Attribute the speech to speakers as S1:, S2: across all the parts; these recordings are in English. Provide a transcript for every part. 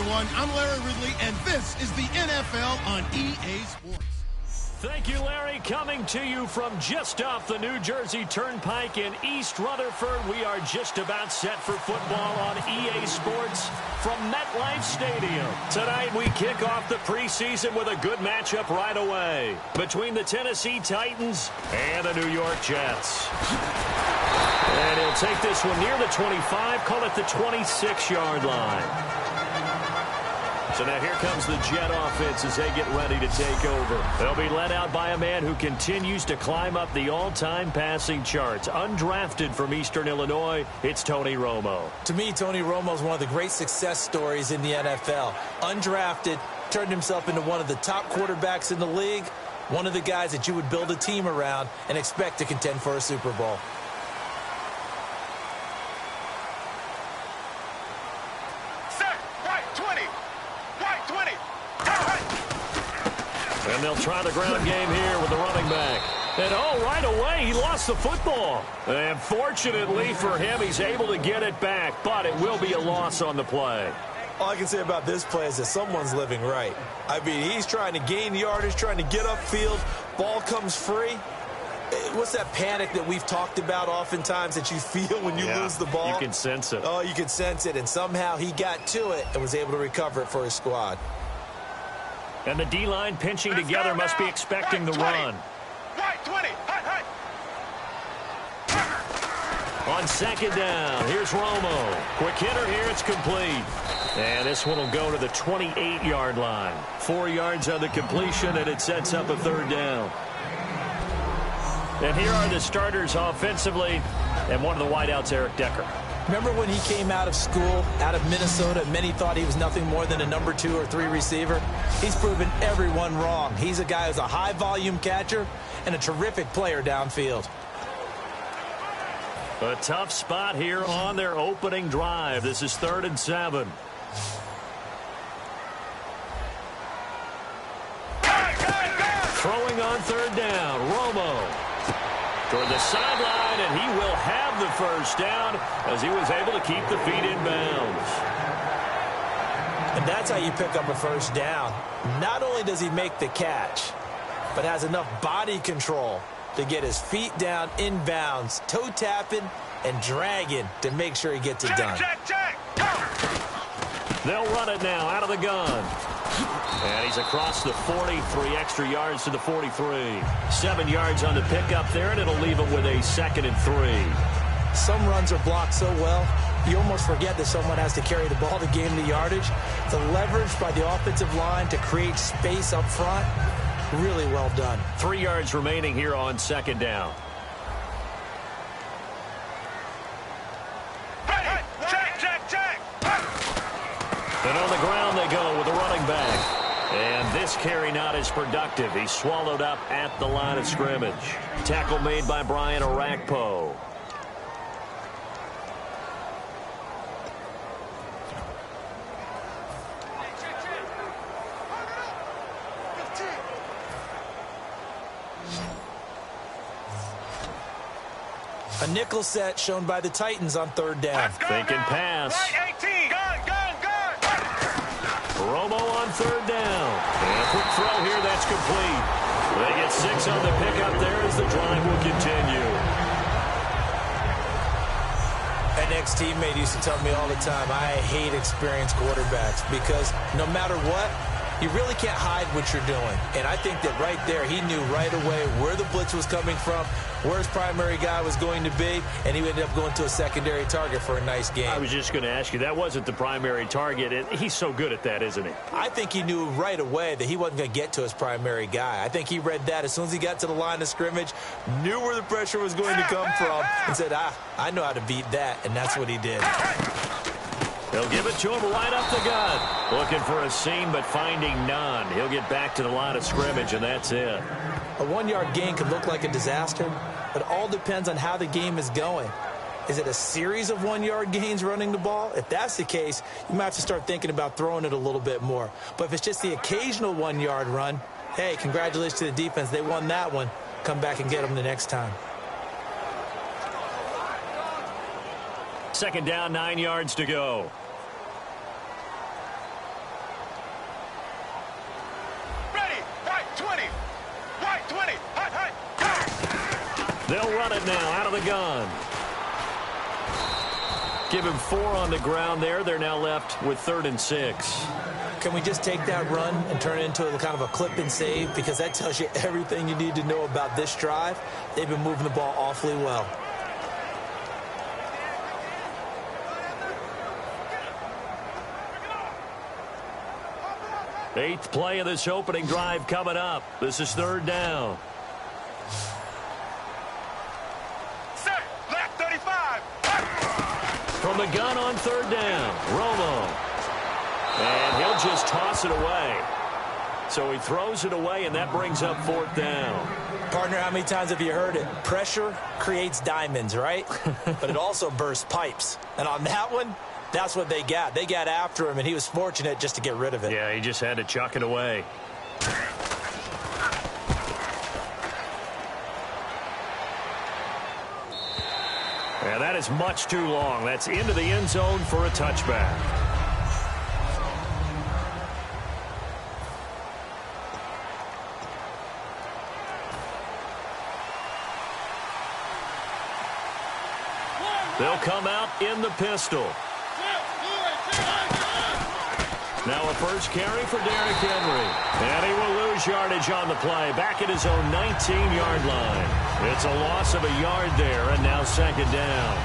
S1: everyone. I'm Larry Ridley, and this is the NFL on EA Sports.
S2: Thank you, Larry. Coming to you from just off the New Jersey Turnpike in East Rutherford. We are just about set for football on EA Sports from MetLife Stadium. Tonight, we kick off the preseason with a good matchup right away between the Tennessee Titans and the New York Jets. And he'll take this one near the 25, call it the 26-yard line. So now here comes the Jet offense as they get ready to take over. They'll be led out by a man who continues to climb up the all-time passing charts. Undrafted from Eastern Illinois, it's Tony Romo.
S3: To me, Tony Romo is one of the great success stories in the NFL. Undrafted, turned himself into one of the top quarterbacks in the league, one of the guys that you would build a team around and expect to contend for a Super Bowl.
S2: And they'll try the ground game here with the running back. And, right away, he lost the football. And fortunately for him, he's able to get it back, but it will be a loss on the play.
S3: All I can say about this play is that someone's living right. I mean, he's trying to gain yardage, trying to get upfield. Ball comes free. What's that panic that we've talked about oftentimes that you feel when you lose the ball?
S2: You can sense it.
S3: Oh, you can sense it. And somehow he got to it and was able to recover it for his squad.
S2: And the D-line pinching together must be expecting the run. On second down, here's Romo. Quick hitter here, it's complete. And this one will go to the 28-yard line. 4 yards on the completion, and it sets up a third down. And here are the starters offensively, and one of the wideouts, Eric Decker.
S3: Remember when he came out of school, out of Minnesota, and many thought he was nothing more than a number 2 or 3 receiver? He's proven everyone wrong. He's a guy who's a high-volume catcher and a terrific player downfield.
S2: A tough spot here on their opening drive. This is 3rd and 7. Throwing on 3rd down, Romo. Toward the sideline, and he will have the first down as he was able to keep the feet in bounds.
S3: And that's how you pick up a first down. Not only does he make the catch, but has enough body control to get his feet down in bounds, toe tapping and dragging to make sure he gets it done.
S2: They'll run it now out of the gun. And he's across the 40, 3 extra yards to the 43. 7 yards on the pickup there, and it'll leave him with a 2nd and 3.
S3: Some runs are blocked so well, you almost forget that someone has to carry the ball to gain the yardage. The leverage by the offensive line to create space up front, really well done.
S2: 3 yards remaining here on 2nd down. And on the ground they go with the running back. And this carry not as productive. He's swallowed up at the line of scrimmage. Tackle made by Brian Orakpo.
S3: A nickel set shown by the Titans on 3rd down.
S2: Thinking pass. Romo on 3rd down. And a quick throw here, that's complete. They get 6 on the pickup there as the drive will continue.
S3: An ex-teammate used to tell me all the time, I hate experienced quarterbacks because no matter what, you really can't hide what you're doing. And I think that right there, he knew right away where the blitz was coming from, where his primary guy was going to be, and he ended up going to a secondary target for a nice game.
S2: I was just going to ask you, that wasn't the primary target. He's so good at that, isn't he?
S3: I think he knew right away that he wasn't going to get to his primary guy. I think he read that as soon as he got to the line of scrimmage, knew where the pressure was going to come from, and said, I know how to beat that, and that's what he did.
S2: They'll give it to him right up the gut. Looking for a seam, but finding none. He'll get back to the line of scrimmage, and that's it.
S3: A 1-yard gain could look like a disaster, but it all depends on how the game is going. Is it a series of 1-yard gains running the ball? If that's the case, you might have to start thinking about throwing it a little bit more. But if it's just the occasional 1-yard run, hey, congratulations to the defense. They won that one. Come back and get them the next time.
S2: 2nd down, 9 yards to go. They'll run it now out of the gun. Give him 4 on the ground there. They're now left with 3rd and 6.
S3: Can we just take that run and turn it into a kind of a clip and save? Because that tells you everything you need to know about this drive. They've been moving the ball awfully well.
S2: Eighth play of this opening drive coming up. This is 3rd down.
S4: Set, left 35.
S2: From the gun on 3rd down, Romo. And he'll just toss it away. So he throws it away, and that brings up 4th down.
S3: Partner, how many times have you heard it? Pressure creates diamonds, right? But it also bursts pipes. And on that one, that's what they got. They got after him, and he was fortunate just to get rid of it.
S2: Yeah, he just had to chuck it away. Yeah, that is much too long. That's into the end zone for a touchback. They'll come out in the pistol. Now a first carry for Derrick Henry. And he will lose yardage on the play. Back at his own 19-yard line. It's a loss of a yard there, and now 2nd down.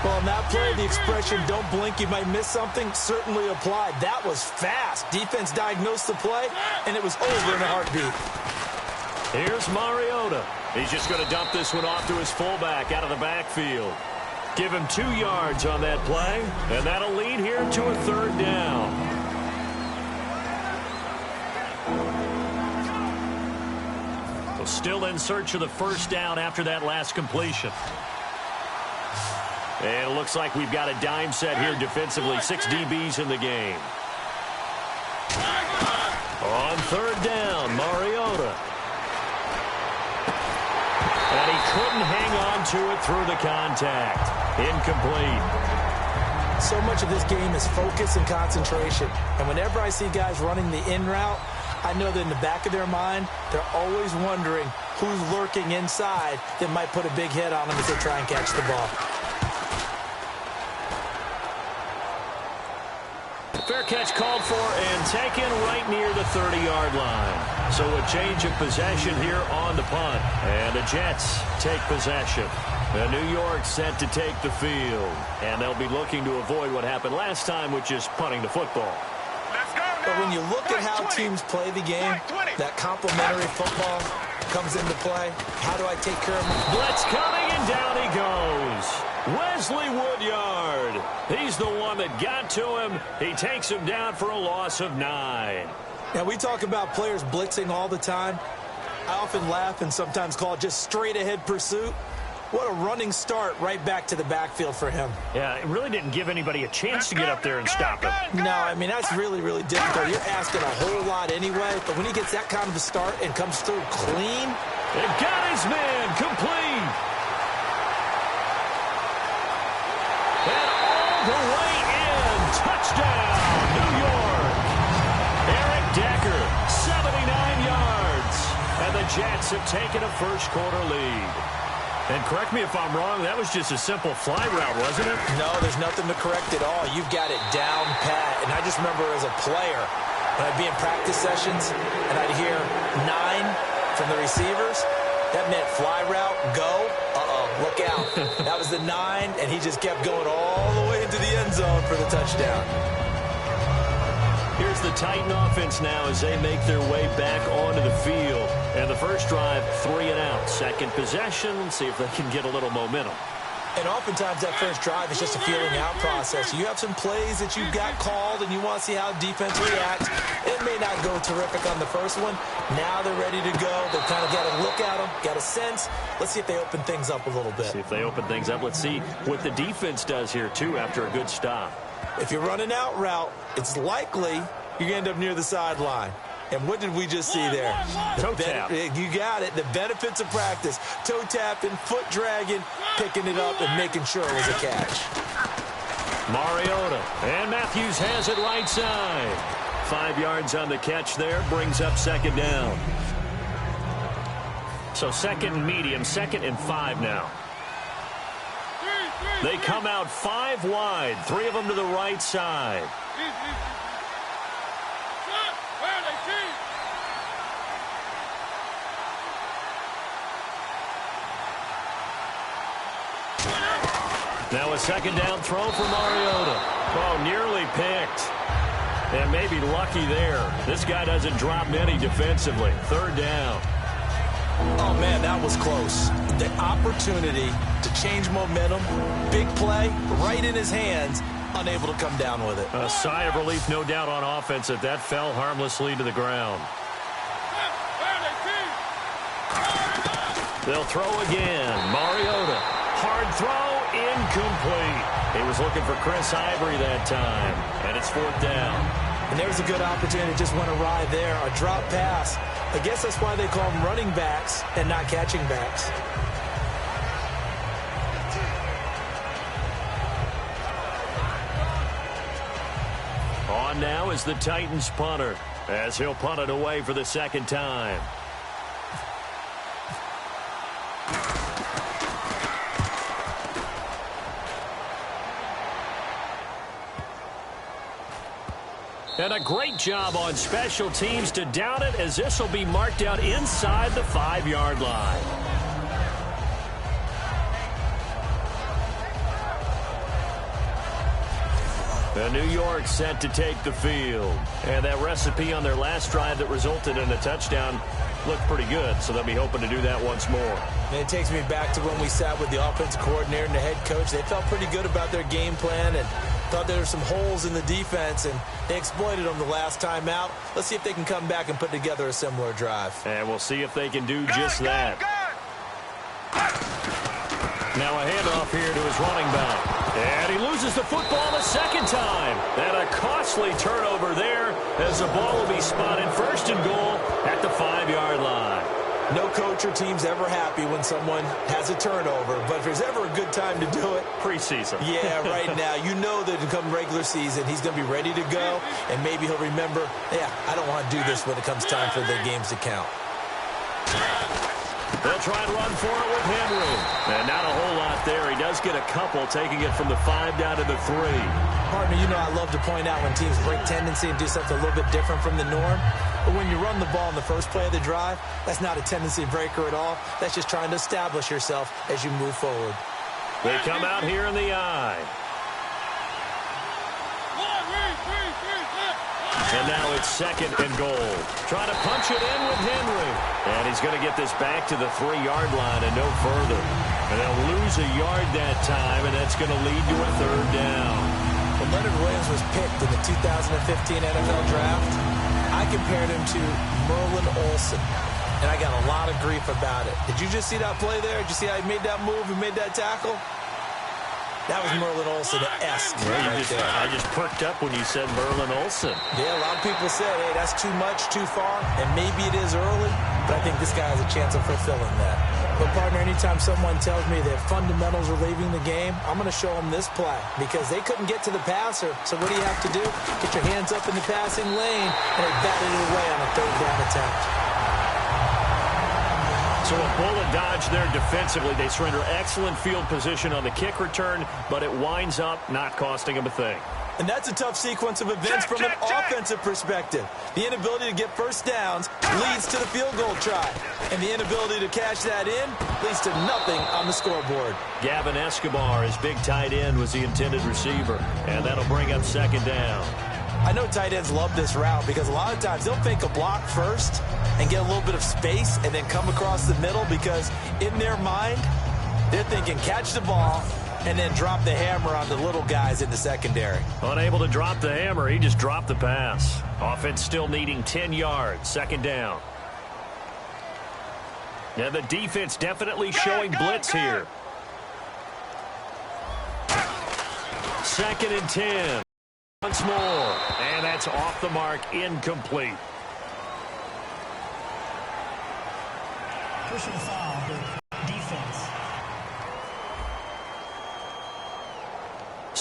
S3: Well, in that play, the expression, don't blink, you might miss something, certainly applied. That was fast. Defense diagnosed the play, and it was over in a heartbeat.
S2: Here's Mariota. He's just going to dump this one off to his fullback out of the backfield. Give him 2 yards on that play, and that'll lead here to a 3rd down. So still in search of the 1st down after that last completion. And it looks like we've got a dime set here defensively. 6 DBs in the game. On 3rd down, Mariota. And he couldn't hang on to it through the contact. Incomplete.
S3: So much of this game is focus and concentration. And whenever I see guys running the in route, I know that in the back of their mind, they're always wondering who's lurking inside that might put a big hit on them as they try and catch the ball.
S2: Fair catch called for and taken right near the 30-yard line. So a change of possession here on the punt. And the Jets take possession. New York set to take the field. And they'll be looking to avoid what happened last time, which is punting the football.
S3: But when you look at how teams play the game, that complementary football comes into play. How do I take care of them?
S2: Blitz coming, and down he goes. Wesley Woodyard. He's the one that got to him. He takes him down for a loss of 9.
S3: Now, we talk about players blitzing all the time. I often laugh and sometimes call it just straight-ahead pursuit. What a running start right back to the backfield for him.
S2: Yeah, it really didn't give anybody a chance to get up there and stop him.
S3: No, I mean, that's really, really difficult. You're asking a whole lot anyway, but when he gets that kind of a start and comes through clean.
S2: It got his man complete. And all the way in. Touchdown, New York. Eric Decker, 79 yards. And the Jets have taken a first-quarter lead. And correct me if I'm wrong, that was just a simple fly route, wasn't it?
S3: No, there's nothing to correct at all. You've got it down pat. And I just remember as a player, when I'd be in practice sessions and I'd hear 9 from the receivers, that meant fly route, go, look out. That was the 9, and he just kept going all the way into the end zone for the touchdown.
S2: Here's the Titan offense now as they make their way back onto the field. And the first drive, 3 and out. Second possession, see if they can get a little momentum.
S3: And oftentimes that first drive is just a feeling out process. You have some plays that you've got called and you want to see how defense reacts. It may not go terrific on the first one. Now they're ready to go. They've kind of got to look at them, got a sense. Let's see if they open things up a little bit.
S2: See if they open things up. Let's see what the defense does here, too, after a good stop.
S3: If you're running out route, it's likely you're going to end up near the sideline. And what did we just see there?
S2: Toe tap.
S3: You got it. The benefits of practice. Toe tapping, foot dragging, picking it up, and making sure it was a catch.
S2: Mariota. And Matthews has it right side. 5 yards on the catch there. Brings up second down. So second and medium, 2nd and 5 now. They come out 5 wide, 3 of them to the right side. Now a 2nd down throw for Mariota. Oh, nearly picked. And maybe lucky there. This guy doesn't drop many defensively. 3rd down.
S3: Oh, man, that was close. The opportunity to change momentum, big play, right in his hands, unable to come down with it.
S2: A sigh of relief, no doubt, on offense that that fell harmlessly to the ground. They'll throw again. Mariota. Hard throw, incomplete. He was looking for Chris Ivory that time, and it's 4th down.
S3: And there's a good opportunity. Just went awry there. A drop pass. I guess that's why they call them running backs and not catching backs.
S2: On now is the Titans punter, as he'll punt it away for the 2nd time. And a great job on special teams to down it, as this will be marked out inside the 5-yard line. And New York set to take the field. And that recipe on their last drive that resulted in a touchdown looked pretty good, so they'll be hoping to do that once more.
S3: And it takes me back to when we sat with the offensive coordinator and the head coach. They felt pretty good about their game plan and thought there were some holes in the defense, and they exploited them the last time out. Let's see if they can come back and put together a similar drive.
S2: And we'll see if they can do just that. Now a handoff here to his running back. And he loses the football a 2nd time. And a costly turnover there, as the ball will be spotted 1st and goal at the 5-yard line.
S3: No coach or team's ever happy when someone has a turnover, but if there's ever a good time to do it,
S2: preseason.
S3: Yeah, right now. You know that come regular season, he's going to be ready to go, and maybe he'll remember, yeah, I don't want to do this when it comes time for the games to count.
S2: They'll try and run for it with Henry. And not a whole lot there. He does get a couple, taking it from the 5 down to the 3.
S3: Partner, you know I love to point out when teams break tendency and do something a little bit different from the norm. But when you run the ball in the first play of the drive, that's not a tendency breaker at all. That's just trying to establish yourself as you move forward.
S2: They come out here in the I. And now it's 2nd and goal. Trying to punch it in with Henry. And he's going to get this back to the 3-yard line and no further. And they'll lose a yard that time, and that's going to lead to a 3rd down.
S3: When Leonard Williams was picked in the 2015 NFL Draft, I compared him to Merlin Olsen, and I got a lot of grief about it. Did you just see that play there? Did you see how he made that move and made that tackle? That was Merlin Olsen-esque.
S2: I just perked up when you said Merlin Olsen.
S3: Yeah, a lot of people said, hey, that's too much, too far, and maybe it is early, but I think this guy has a chance of fulfilling that. But, partner, anytime someone tells me that fundamentals are leaving the game, I'm going to show them this play because they couldn't get to the passer. So what do you have to do? Get your hands up in the passing lane, and they batted it away on a 3rd down attempt.
S2: So a bullet dodge there defensively. They surrender excellent field position on the kick return, but it winds up not costing them a thing.
S3: And that's a tough sequence of events from an offensive perspective. The inability to get first downs leads to the field goal try. And the inability to cash that in leads to nothing on the scoreboard.
S2: Gavin Escobar, his big tight end, was the intended receiver. And that'll bring up 2nd down.
S3: I know tight ends love this route because a lot of times they'll fake a block first and get a little bit of space and then come across the middle because in their mind, they're thinking catch the ball and then drop the hammer on the little guys in the secondary.
S2: Unable to drop the hammer, he just dropped the pass. Offense still needing 10 yards, 2nd down. Now the defense definitely showing blitz here. 2nd and 10. Once more, and that's off the mark, incomplete.
S5: Personal foul, defense.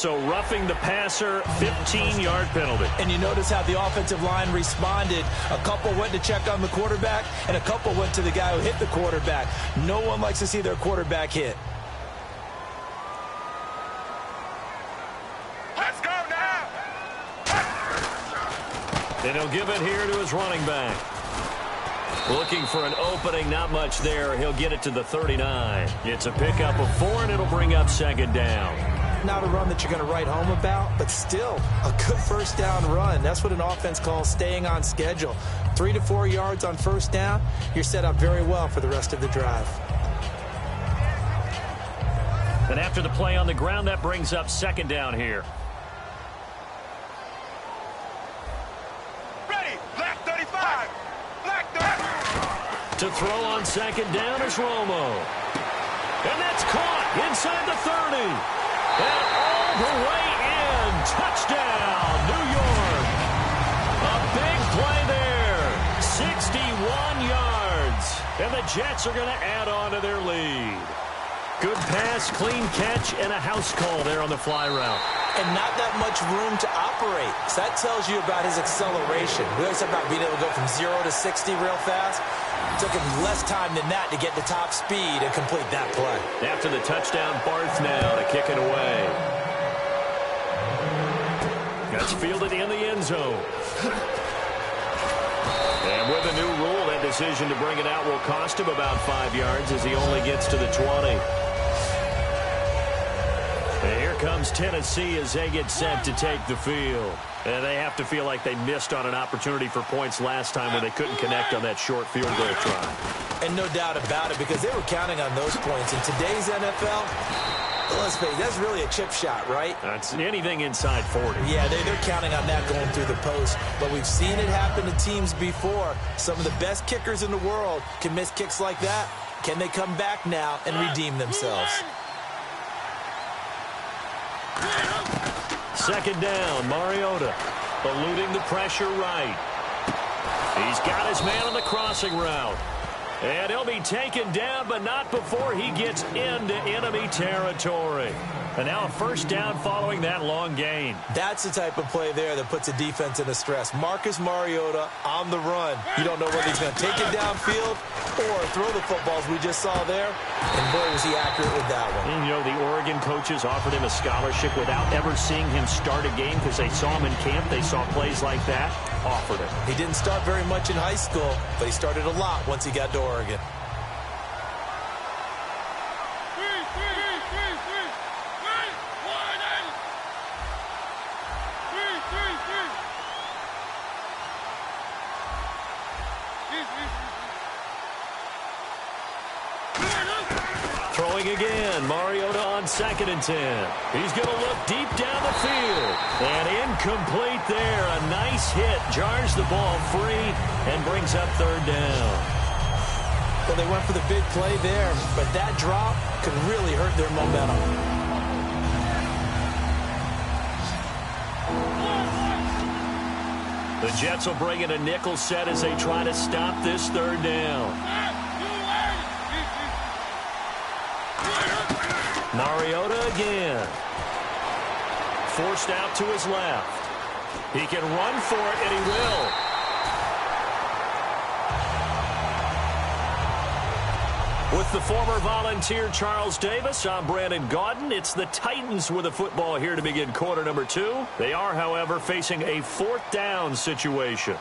S2: So roughing the passer, 15-yard penalty.
S3: And you notice how the offensive line responded. A couple went to check on the quarterback, and a couple went to the guy who hit the quarterback. No one likes to see their quarterback hit.
S4: Let's go now.
S2: And he'll give it here to his running back. Looking for an opening, not much there. He'll get it to the 39. It's a pickup of 4, and it'll bring up second down.
S3: Not a run that you're going to write home about, but still a good first down run. That's what an offense calls staying on schedule. 3 to 4 yards on first down, you're set up very well for the rest of the drive.
S2: And after the play on the ground, that brings up second down here.
S4: Ready. Black 35. Black 35.
S2: To throw on second down is Romo. And that's caught inside the 30. And all the way in. Touchdown, New York. A big play there. 61 yards. And the Jets are going to add on to their lead. Good pass, clean catch, and a house call there on the fly route.
S3: And not that much room to operate. So that tells you about his acceleration. We always talk about being able to go from 0 to 60 real fast. It took him less time than that to get to top speed and complete that play.
S2: After the touchdown, Barth now to kick it away. That's fielded in the end zone. And with a new rule, that decision to bring it out will cost him about 5 yards as he only gets to the 20. And here comes Tennessee as they get set to take the field. And they have to feel like they missed on an opportunity for points last time when they couldn't connect on that short field goal try.
S3: And no doubt about it, because they were counting on those points. In today's NFL, let's face it, that's really a chip shot, right?
S2: That's anything inside 40.
S3: Yeah, they're counting on that going through the post. But we've seen it happen to teams before. Some of the best kickers in the world can miss kicks like that. Can they come back now and redeem themselves?
S2: Second down, Mariota eluding the pressure right. He's got his man on the crossing route. And he'll be taken down, but not before he gets into enemy territory. And now a first down following that long gain.
S3: That's the type of play there that puts a defense into stress. Marcus Mariota on the run. You don't know whether he's going to take it downfield or throw the footballs we just saw there. And boy, was he accurate with that one.
S2: And, you know, the Oregon coaches offered him a scholarship without ever seeing him start a game because they saw him in camp. They saw plays like that. Offered it.
S3: He didn't start very much in high school, but he started a lot once he got to Oregon.
S2: Throwing again, Mariota on 2nd and 10. He's going to look deep down the field. And incomplete there. A nice hit. Jars the ball free and brings up 3rd down.
S3: Well, they went for the big play there, but that drop could really hurt their momentum.
S2: The Jets will bring in a nickel set as they try to stop this 3rd down. Mariota again. Forced out to his left. He can run for it, and he will. With the former Volunteer Charles Davis, I'm Brandon Gaudin. It's the Titans with the football here to begin quarter number 2. They are, however, facing a 4th down situation.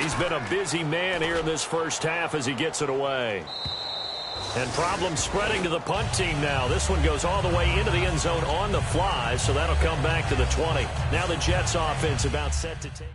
S2: He's been a busy man here in this first half as he gets it away. And problems spreading to the punt team now. This one goes all the way into the end zone on the fly, so that'll come back to the 20. Now the Jets offense about set to take.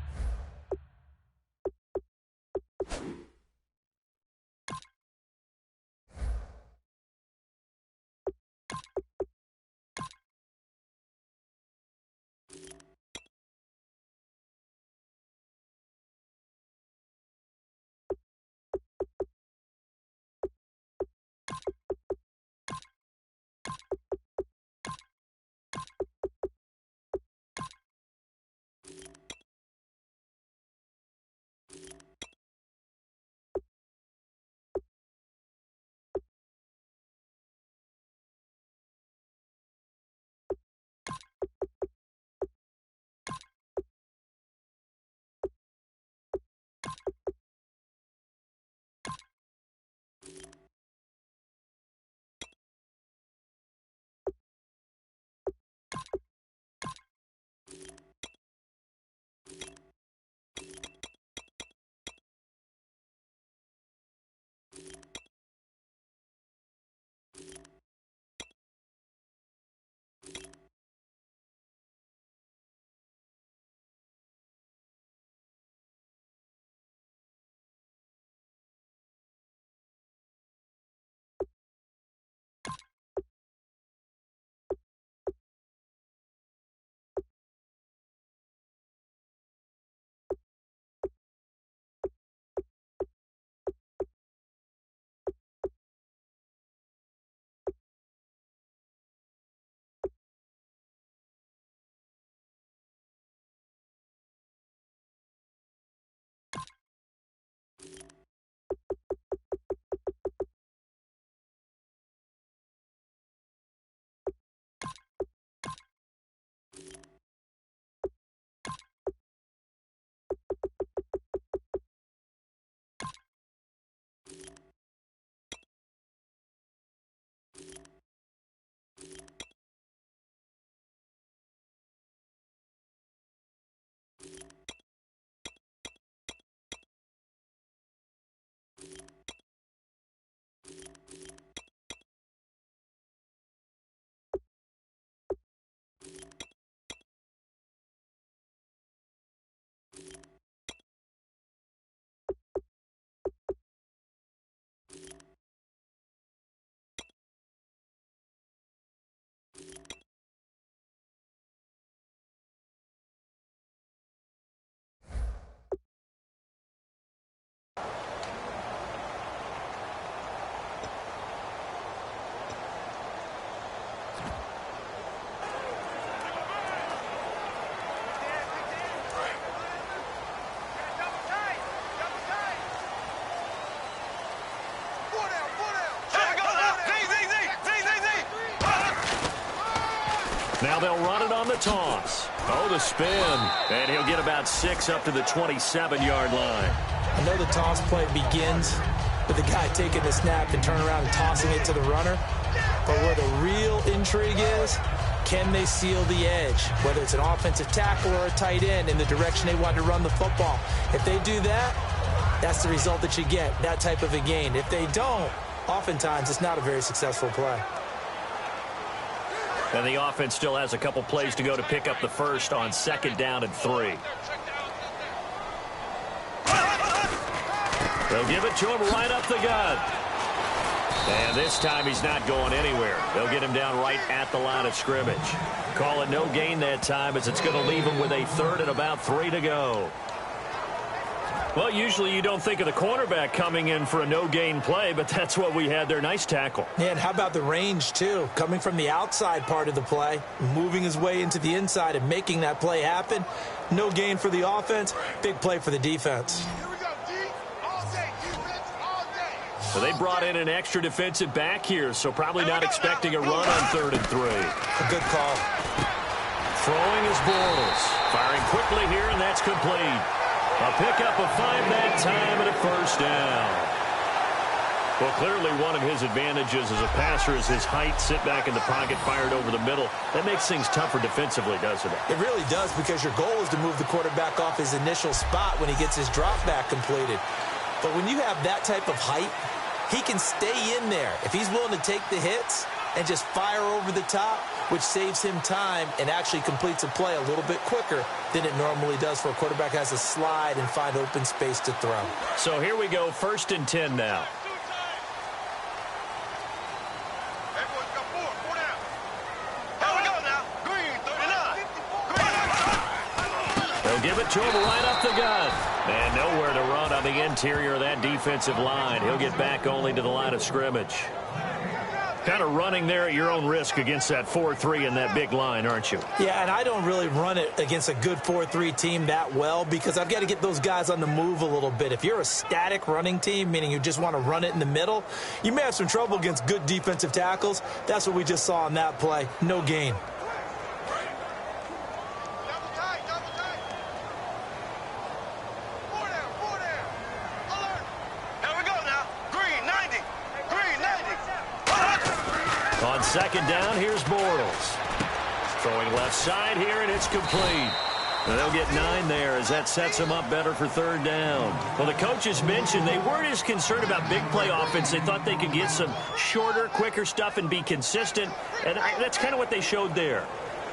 S2: Now they'll run it on the toss. Oh, the spin. And he'll get about 6 up to the 27-yard line.
S3: I know the toss play begins with the guy taking the snap and turning around and tossing it to the runner. But where the real intrigue is, can they seal the edge? Whether it's an offensive tackle or a tight end in the direction they want to run the football. If they do that, that's the result that you get, that type of a gain. If they don't, oftentimes it's not a very successful play.
S2: And the offense still has a couple plays to go to pick up the first on 2nd down and 3. They'll give it to him right up the gut. And this time he's not going anywhere. They'll get him down right at the line of scrimmage. Call it no gain that time as it's going to leave him with a 3rd and about 3 to go. Well, usually you don't think of the cornerback coming in for a no-gain play, but that's what we had there. Nice tackle.
S3: Yeah, and how about the range, too? Coming from the outside part of the play, moving his way into the inside and making that play happen. No gain for the offense, big play for the defense.
S2: So they brought in an extra defensive back here, so probably not expecting a run on 3rd and 3.
S3: A good call.
S2: Throwing is Bortles. Firing quickly here, and that's complete. A pickup of 5 that time and a 1st down. Well, clearly one of his advantages as a passer is his height. Sit back in the pocket, fired over the middle. That makes things tougher defensively, doesn't it?
S3: It really does, because your goal is to move the quarterback off his initial spot when he gets his drop back completed. But when you have that type of height, he can stay in there if he's willing to take the hits and just fire over the top, which saves him time and actually completes a play a little bit quicker than it normally does for a quarterback who has to slide and find open space to throw.
S2: So here we go, 1st and 10 now. They'll give it to him right up the gut. And nowhere to run on the interior of that defensive line. He'll get back only to the line of scrimmage. Kind of running there at your own risk against that 4-3 and that big line, aren't you?
S3: Yeah, and I don't really run it against a good 4-3 team that well because I've got to get those guys on the move a little bit. If you're a static running team, meaning you just want to run it in the middle, you may have some trouble against good defensive tackles. That's what we just saw on that play. No gain.
S2: On 2nd down, here's Bortles. Throwing left side here, and it's complete. And they'll get 9 there as that sets them up better for 3rd down. Well, the coaches mentioned they weren't as concerned about big play offense. They thought they could get some shorter, quicker stuff and be consistent. And that's kind of what they showed there.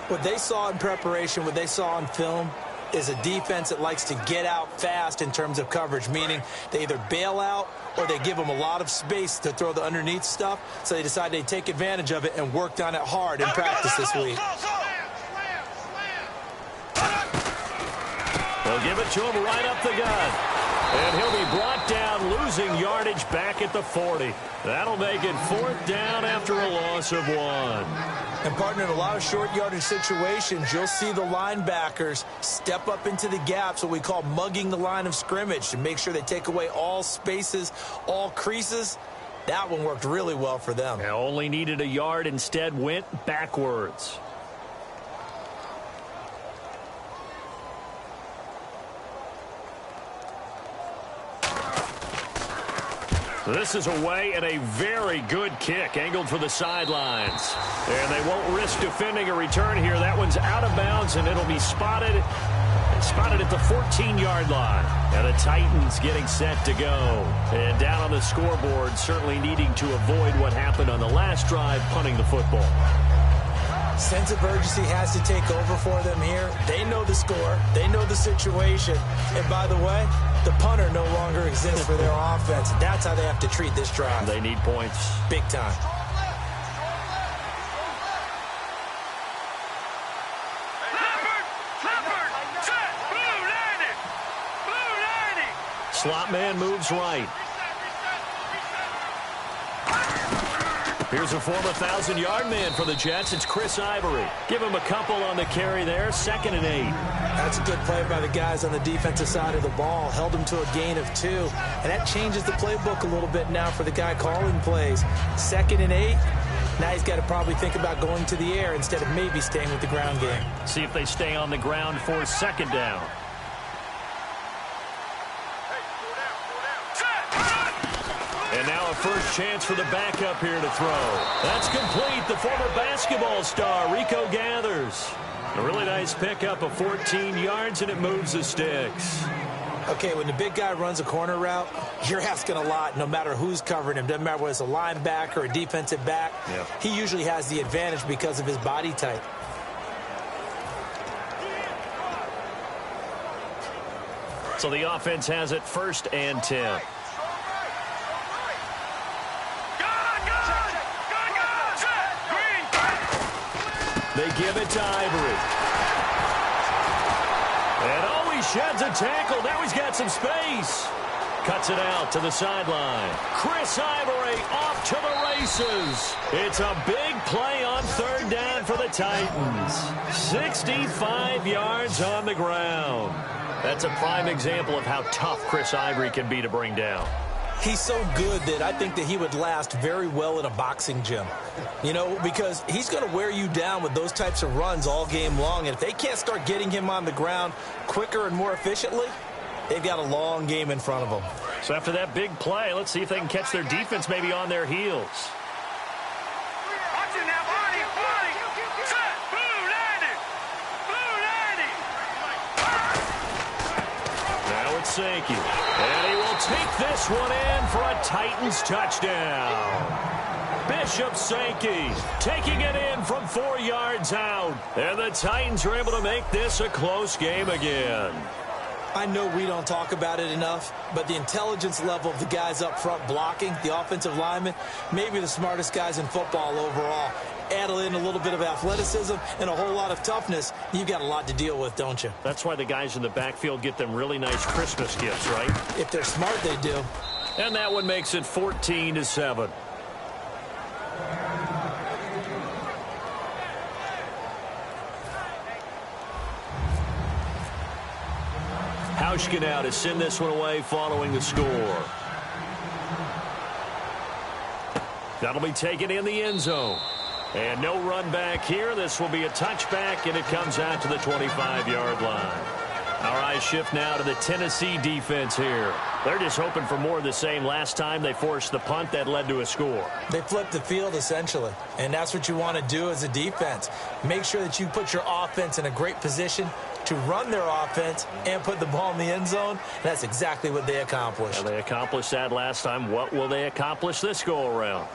S3: What they saw in preparation, what they saw on film, is a defense that likes to get out fast in terms of coverage, meaning they either bail out or they give them a lot of space to throw the underneath stuff, so they decided they'd take advantage of it and worked on it hard in practice this week.
S2: They'll give it to him right up the gut. And he'll be brought down, losing yardage back at the 40. That'll make it 4th down after a loss of 1.
S3: And, partner, in a lot of short yardage situations, you'll see the linebackers step up into the gaps, what we call mugging the line of scrimmage, to make sure they take away all spaces, all creases. That one worked really well for them.
S2: They only needed a yard, instead went backwards. This is away and a very good kick, angled for the sidelines. And they won't risk defending a return here. That one's out of bounds, and it'll be spotted at the 14-yard line. And the Titans getting set to go. And down on the scoreboard, certainly needing to avoid what happened on the last drive, punting the football.
S3: Sense of urgency has to take over for them here. They know the score. They know the situation. And by the way, the punter no longer exists for their offense. That's how they have to treat this drive.
S2: They need points.
S3: Big time.
S2: Slot man moves right. Here's a former 1,000-yard man for the Jets. It's Chris Ivory. Give him a couple on the carry there. 2nd and 8.
S3: That's a good play by the guys on the defensive side of the ball. Held him to a gain of 2. And that changes the playbook a little bit now for the guy calling plays. 2nd and 8. Now he's got to probably think about going to the air instead of maybe staying with the ground game.
S2: See if they stay on the ground for second down. And now a first chance for the backup here to throw. That's complete. The former basketball star, Rico Gathers. A really nice pickup of 14 yards, and it moves the sticks.
S3: Okay, when the big guy runs a corner route, you're asking a lot no matter who's covering him. Doesn't matter whether it's a linebacker or a defensive back.
S2: Yep.
S3: He usually has the advantage because of his body type.
S2: So the offense has it 1st and 10. They give it to Ivory. And oh, he sheds a tackle. Now he's got some space. Cuts it out to the sideline. Chris Ivory off to the races. It's a big play on 3rd down for the Titans. 65 yards on the ground. That's a prime example of how tough Chris Ivory can be to bring down.
S3: He's so good that I think that he would last very well in a boxing gym. You know, because he's going to wear you down with those types of runs all game long. And if they can't start getting him on the ground quicker and more efficiently, they've got a long game in front of them.
S2: So after that big play, let's see if they can catch their defense maybe on their heels. Now it's Sankey. And he will take this one in for a Titans touchdown. Bishop Sankey taking it in from 4 yards out. And the Titans are able to make this a close game again.
S3: I know we don't talk about it enough, but the intelligence level of the guys up front blocking, the offensive linemen, maybe the smartest guys in football overall. Add in a little bit of athleticism and a whole lot of toughness, you've got a lot to deal with, don't you?
S2: That's why the guys in the backfield get them really nice Christmas gifts, right?
S3: If they're smart, they do.
S2: And that one makes it 14-7. Hauschka now to send this one away following the score. That'll be taken in the end zone. And no run back here. This will be a touchback, and it comes out to the 25-yard line. Our eyes shift now to the Tennessee defense here. They're just hoping for more of the same. Last time they forced the punt that led to a score.
S3: They flipped the field, essentially. And that's what you want to do as a defense. Make sure that you put your offense in a great position to run their offense and put the ball in the end zone. That's exactly what they accomplished.
S2: And they accomplished that last time. What will they accomplish this go-around?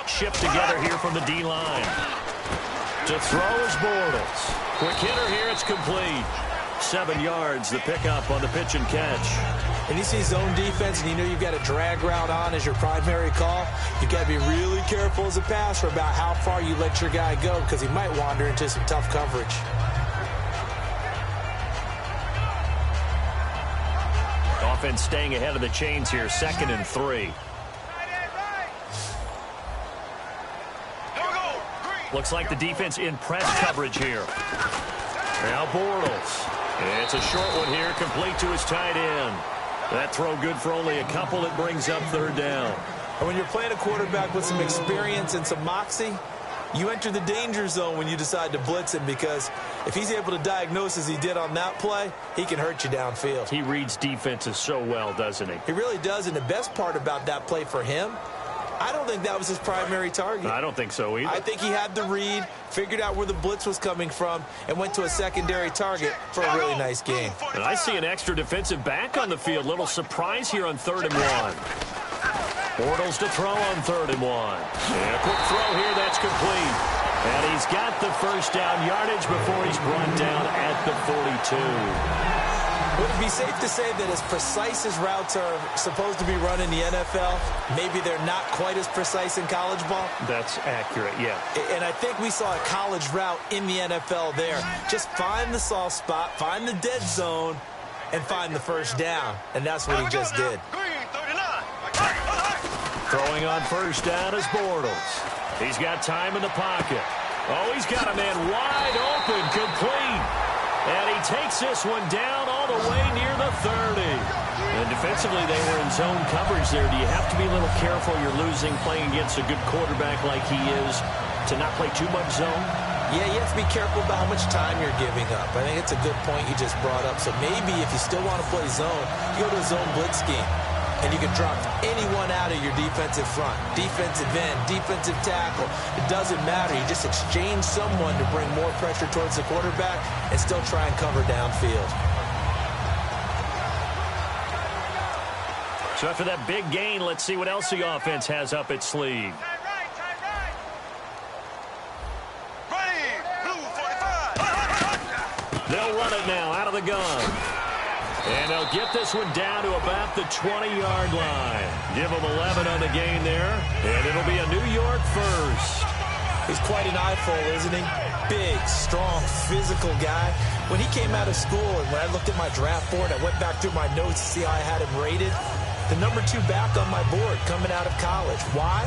S2: Shift together here from the D-line. To throw is Bortles. Quick hitter here, it's complete. 7 yards, the pickup on the pitch and catch.
S3: And you see zone defense and you know you've got a drag route on as your primary call, you've got to be really careful as a passer about how far you let your guy go because he might wander into some tough coverage.
S2: Offense staying ahead of the chains here, 2nd and 3. Looks like the defense in press coverage here. Now Bortles. It's a short one here, complete to his tight end. That throw good for only a couple. It brings up 3rd down.
S3: And when you're playing a quarterback with some experience and some moxie, you enter the danger zone when you decide to blitz him because if he's able to diagnose as he did on that play, he can hurt you downfield.
S2: He reads defenses so well, doesn't he?
S3: He really does, and the best part about that play for him, I don't think that was his primary target.
S2: I don't think so either.
S3: I think he had the read, figured out where the blitz was coming from, and went to a secondary target for a really nice game.
S2: And I see an extra defensive back on the field. Little surprise here on 3rd and 1. Bortles to throw on 3rd and 1. And a quick throw here, that's complete. And he's got the first down yardage before he's brought down at the 42.
S3: Would it be safe to say that as precise as routes are supposed to be run in the NFL, maybe they're not quite as precise in college ball?
S2: That's accurate, yeah.
S3: And I think we saw a college route in the NFL there. Just find the soft spot, find the dead zone, and find the first down. And that's what he just did.
S2: Throwing on first down is Bortles. He's got time in the pocket. Oh, he's got a man wide open, complete. And he takes this one down all the way near the 30. And defensively, they were in zone coverage there. Do you have to be a little careful? You're losing playing against a good quarterback like he is to not play too much zone?
S3: Yeah, you have to be careful about how much time you're giving up. I think it's a good point you just brought up. So maybe if you still want to play zone, you go to a zone blitz scheme. And you can drop anyone out of your defensive front. Defensive end, defensive tackle. It doesn't matter. You just exchange someone to bring more pressure towards the quarterback and still try and cover downfield.
S2: So after that big gain, let's see what else the offense has up its sleeve. They'll run it now out of the gun. And they'll get this one down to about the 20-yard line. Give them 11 on the gain there, and it'll be a New York first.
S3: He's quite an eyeful, isn't he? Big, strong, physical guy. When he came out of school and when I looked at my draft board, I went back through my notes to see how I had him rated. The number 2 back on my board coming out of college. Why?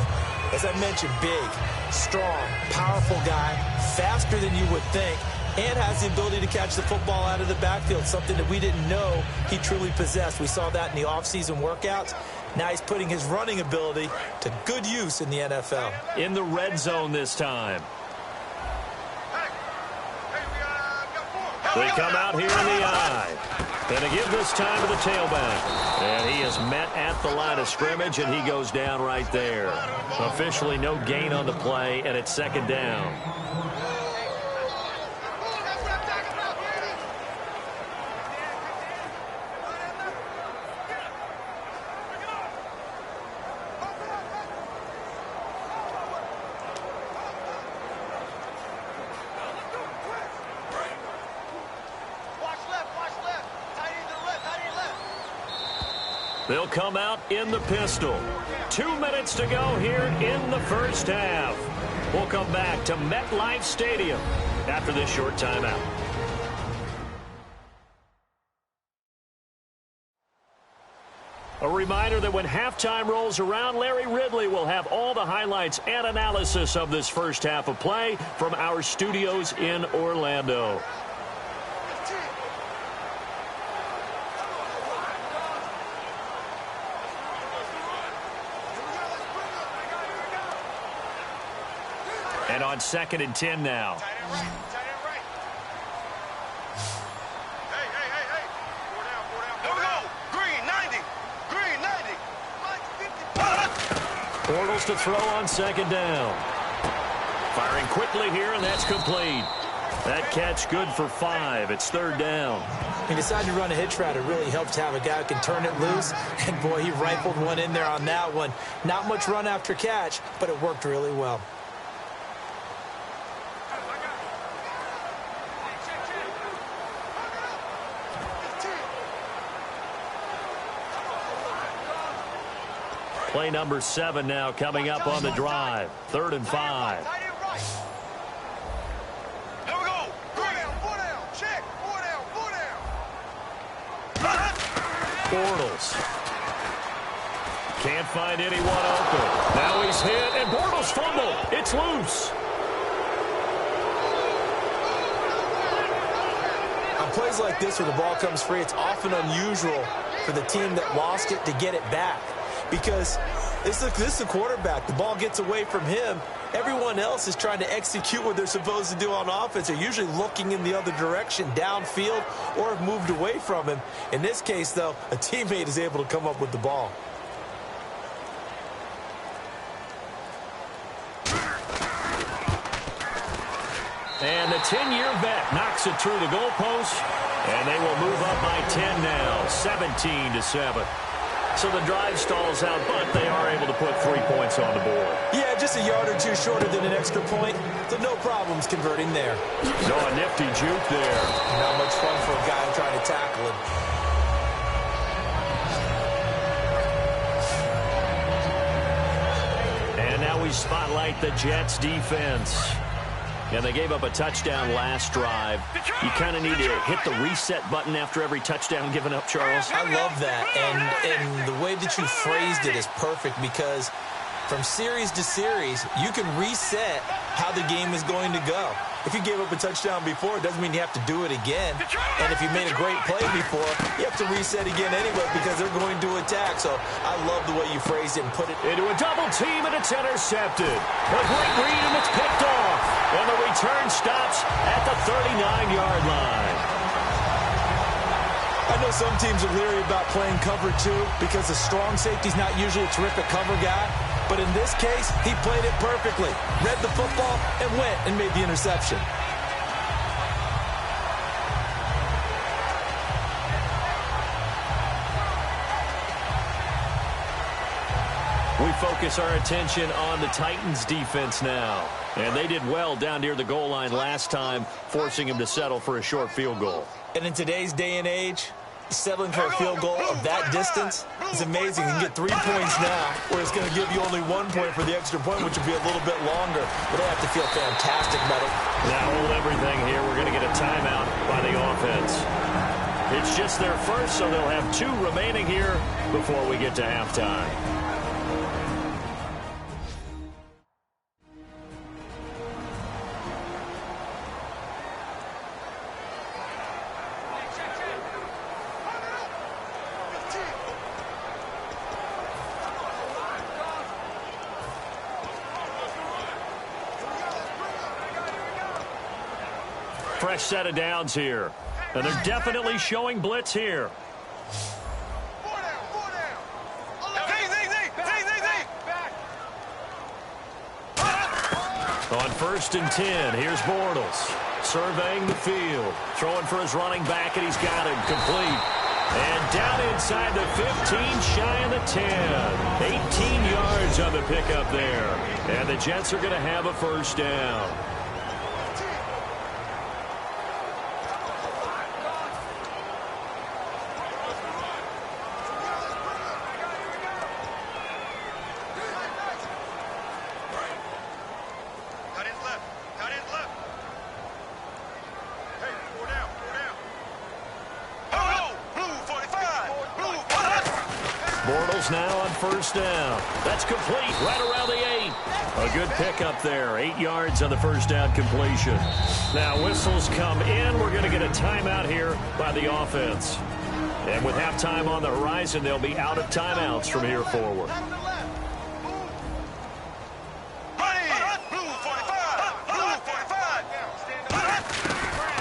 S3: As I mentioned, big, strong, powerful guy, faster than you would think, and has the ability to catch the football out of the backfield, something that we didn't know he truly possessed. We saw that in the offseason workouts. Now he's putting his running ability to good use in the NFL.
S2: In the red zone this time. They come out here in the eye. And they give this time to the tailback. And he is met at the line of scrimmage, and he goes down right there. Officially no gain on the play, and it's second down. They'll come out in the pistol. 2 minutes to go here in the first half. We'll come back to MetLife Stadium after this short timeout. A reminder that when halftime rolls around, Larry Ridley will have all the highlights and analysis of this first half of play from our studios in Orlando. And on 2nd and 10 now. Bortles to throw on 2nd down. Firing quickly here, and that's complete. That catch good for 5. It's 3rd down.
S3: He decided to run a hitch route. It really helped to have a guy who can turn it loose. And, boy, he rifled one in there on that one. Not much run after catch, but it worked really well. Play number 7 now coming up on the drive. 3rd and 5.
S4: There we go. 4 down. Check. 4 down.
S2: Bortles. Can't find anyone open. Now he's hit, and Bortles fumble. It's loose.
S3: On plays like this where the ball comes free, it's often unusual for the team that lost it to get it back. Because this is the quarterback. The ball gets away from him. Everyone else is trying to execute what they're supposed to do on offense. They're usually looking in the other direction, downfield, or have moved away from him. In this case, though, a teammate is able to come up with the ball.
S2: And the 10-year vet knocks it through the goalpost. And they will move up by 10 now, 17-7. So the drive stalls out, but they are able to put 3 points on the board.
S3: Yeah, just a yard or two shorter than an extra point, so no problems converting there.
S2: So a nifty juke there.
S3: Not much fun for a guy trying to tackle him.
S2: And now we spotlight the Jets defense. And they gave up a touchdown last drive. You kind of need to hit the reset button after every touchdown given up, Charles.
S3: I love that. And the way that you phrased it is perfect because from series to series, you can reset how the game is going to go. If you gave up a touchdown before, it doesn't mean you have to do it again. And if you made a great play before, you have to reset again anyway because they're going to attack. So I love the way you phrased it and put it
S2: into a double team, and it's intercepted. A great read, and it's picked off. And the return stops at the 39-yard line.
S3: I know some teams are leery about playing cover two because the strong safety's not usually a terrific cover guy. But in this case, he played it perfectly, read the football, and went and made the interception.
S2: We focus our attention on the Titans defense now. And they did well down near the goal line last time, forcing him to settle for a short field goal.
S3: And in today's day and age, settling for a field goal of that distance is amazing. You can get 3 points now, where it's going to give you only 1 point for the extra point, which will be a little bit longer. But they have to feel fantastic, Metal.
S2: Now hold everything here. We're going to get a timeout by the offense. It's just their first, so they'll have 2 remaining here before we get to halftime. Fresh set of downs here. And they're definitely showing blitz here. On 1st and 10, here's Bortles. Surveying the field. Throwing for his running back, and he's got him complete. And down inside the 15, shy of the 10. 18 yards on the pickup there. And the Jets are going to have a first down. Bortles now on 1st down. That's complete right around the 8. A good pickup there. 8 yards on the 1st down completion. Now whistles come in. We're going to get a timeout here by the offense. And with halftime on the horizon, they'll be out of timeouts from here forward.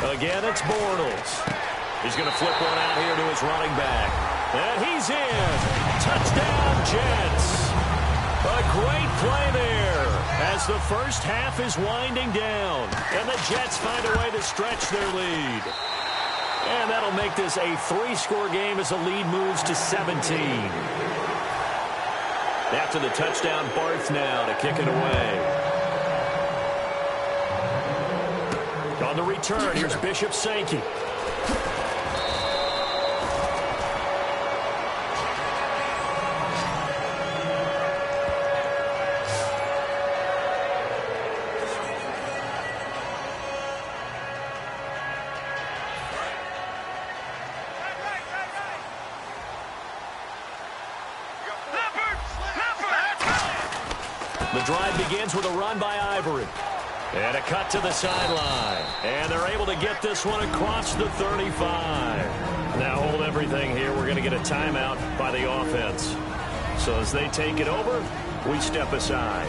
S2: Again, it's Bortles. He's going to flip one out here to his running back. And he's in. Touchdown, Jets. A great play there as the first half is winding down. And the Jets find a way to stretch their lead. And that'll make this a 3-score game as the lead moves to 17. After the touchdown, Barth now to kick it away. On the return, here's Bishop Sankey. The drive begins with a run by Ivory. And a cut to the sideline. And they're able to get this one across the 35. Now hold everything here. We're going to get a timeout by the offense. So as they take it over, we step aside.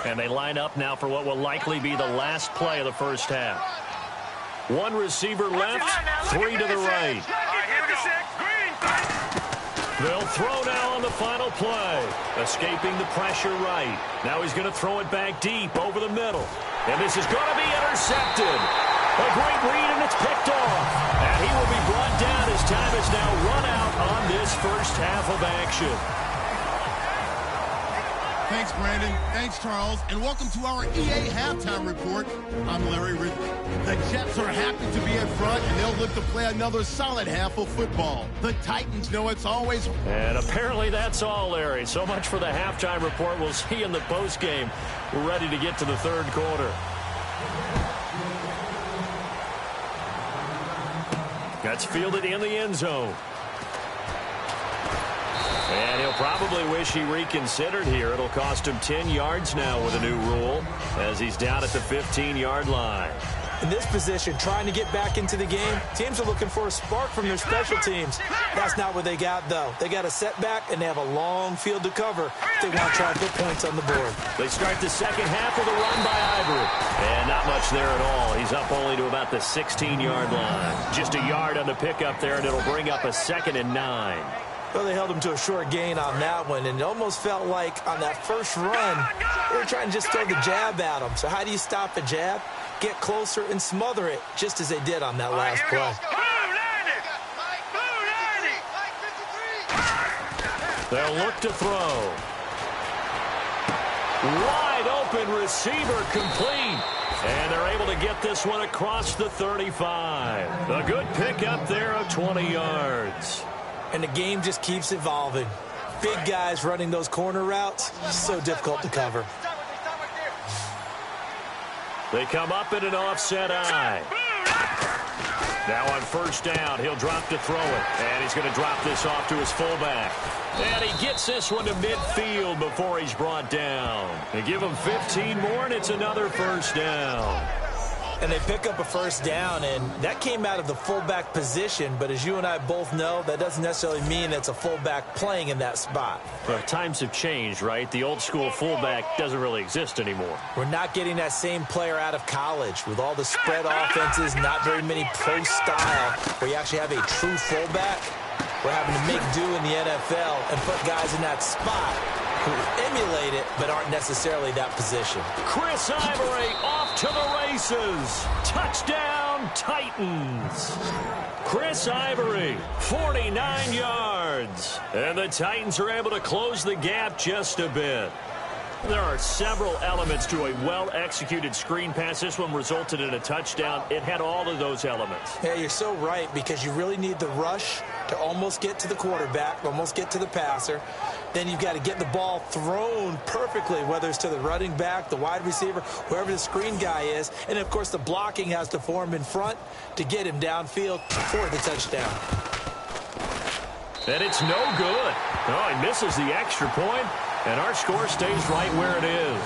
S2: And they line up now for what will likely be the last play of the first half. 1 receiver left, 3 to the right. They'll throw now on the final play. Escaping the pressure right. Now he's going to throw it back deep over the middle. And this is going to be intercepted. A great read, and it's picked off. And he will be brought down as time is now run out on this first half of action.
S1: Thanks, Brandon. Thanks, Charles. And welcome to our EA Halftime Report. I'm Larry Ridley. The Jets are happy to be in front, and they'll look to play another solid half of football. The Titans know it's always...
S2: And apparently that's all, Larry. So much for the halftime report. We'll see you in the postgame. We're ready to get to the third quarter. That's fielded in the end zone. And he'll probably wish he reconsidered here. It'll cost him 10 yards now with a new rule as he's down at the 15-yard line.
S3: In this position, trying to get back into the game, teams are looking for a spark from their special teams. That's not what they got, though. They got a setback, and they have a long field to cover if they want to try to put points on the board.
S2: They start the second half with a run by Ivory. And not much there at all. He's up only to about the 16-yard line. Just a yard on the pickup there, and it'll bring up a 2nd and 9.
S3: Well, they held him to a short gain on that one, and it almost felt like on that first run, they were trying to just throw the jab at him. So how do you stop a jab? Get closer and smother it, just as they did on that last play.
S2: They'll look to throw. Wide open receiver complete. And they're able to get this one across the 35. A good pickup there of 20 yards.
S3: And the game just keeps evolving. Big guys running those corner routes, so difficult to cover.
S2: They come up in an offset eye. Now on first down, he'll drop to throw it. And he's going to drop this off to his fullback. And he gets this one to midfield before he's brought down. They give him 15 more, and it's another first down.
S3: And they pick up a first down, and that came out of the fullback position. But as you and I both know, that doesn't necessarily mean it's a fullback playing in that spot.
S2: Well, times have changed, right? The old school fullback doesn't really exist anymore.
S3: We're not getting that same player out of college with all the spread offenses, not very many pro style, where you actually have a true fullback. We're having to make do in the NFL and put guys in that spot who emulate it but aren't necessarily that position.
S2: Chris Ivory off to the races. Touchdown, Titans. Chris Ivory, 49 yards. And the Titans are able to close the gap just a bit. There are several elements to a well-executed screen pass. This one resulted in a touchdown. It had all of those elements.
S3: Yeah, you're so right, because you really need the rush to almost get to the quarterback, almost get to the passer. Then you've got to get the ball thrown perfectly, whether it's to the running back, the wide receiver, wherever the screen guy is. And, of course, the blocking has to form in front to get him downfield for the touchdown.
S2: And it's no good. Oh, he misses the extra point. And our score stays right where it is.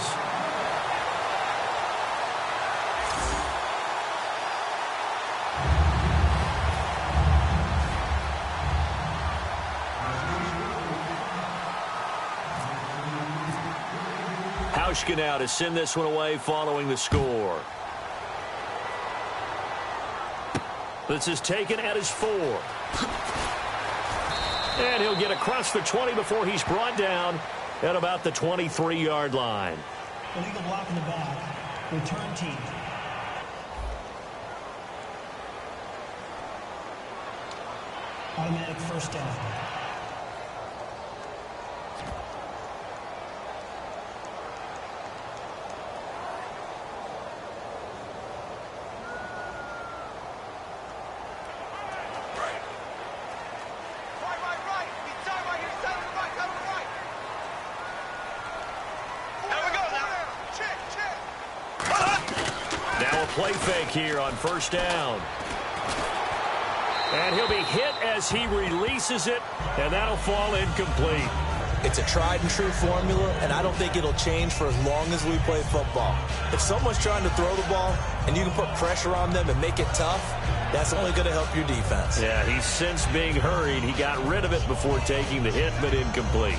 S2: Hauschka now to send this one away following the score. This is taken at his 4. And he'll get across the 20 before he's brought down at about the 23-yard line.
S5: Illegal block in the back. Return team. Automatic first down.
S2: Play fake here on first down. And he'll be hit as he releases it, and that'll fall incomplete.
S3: It's a tried and true formula, and I don't think it'll change for as long as we play football. If someone's trying to throw the ball and you can put pressure on them and make it tough, that's only going to help your defense.
S2: Yeah, he's since being hurried. He got rid of it before taking the hit, but incomplete.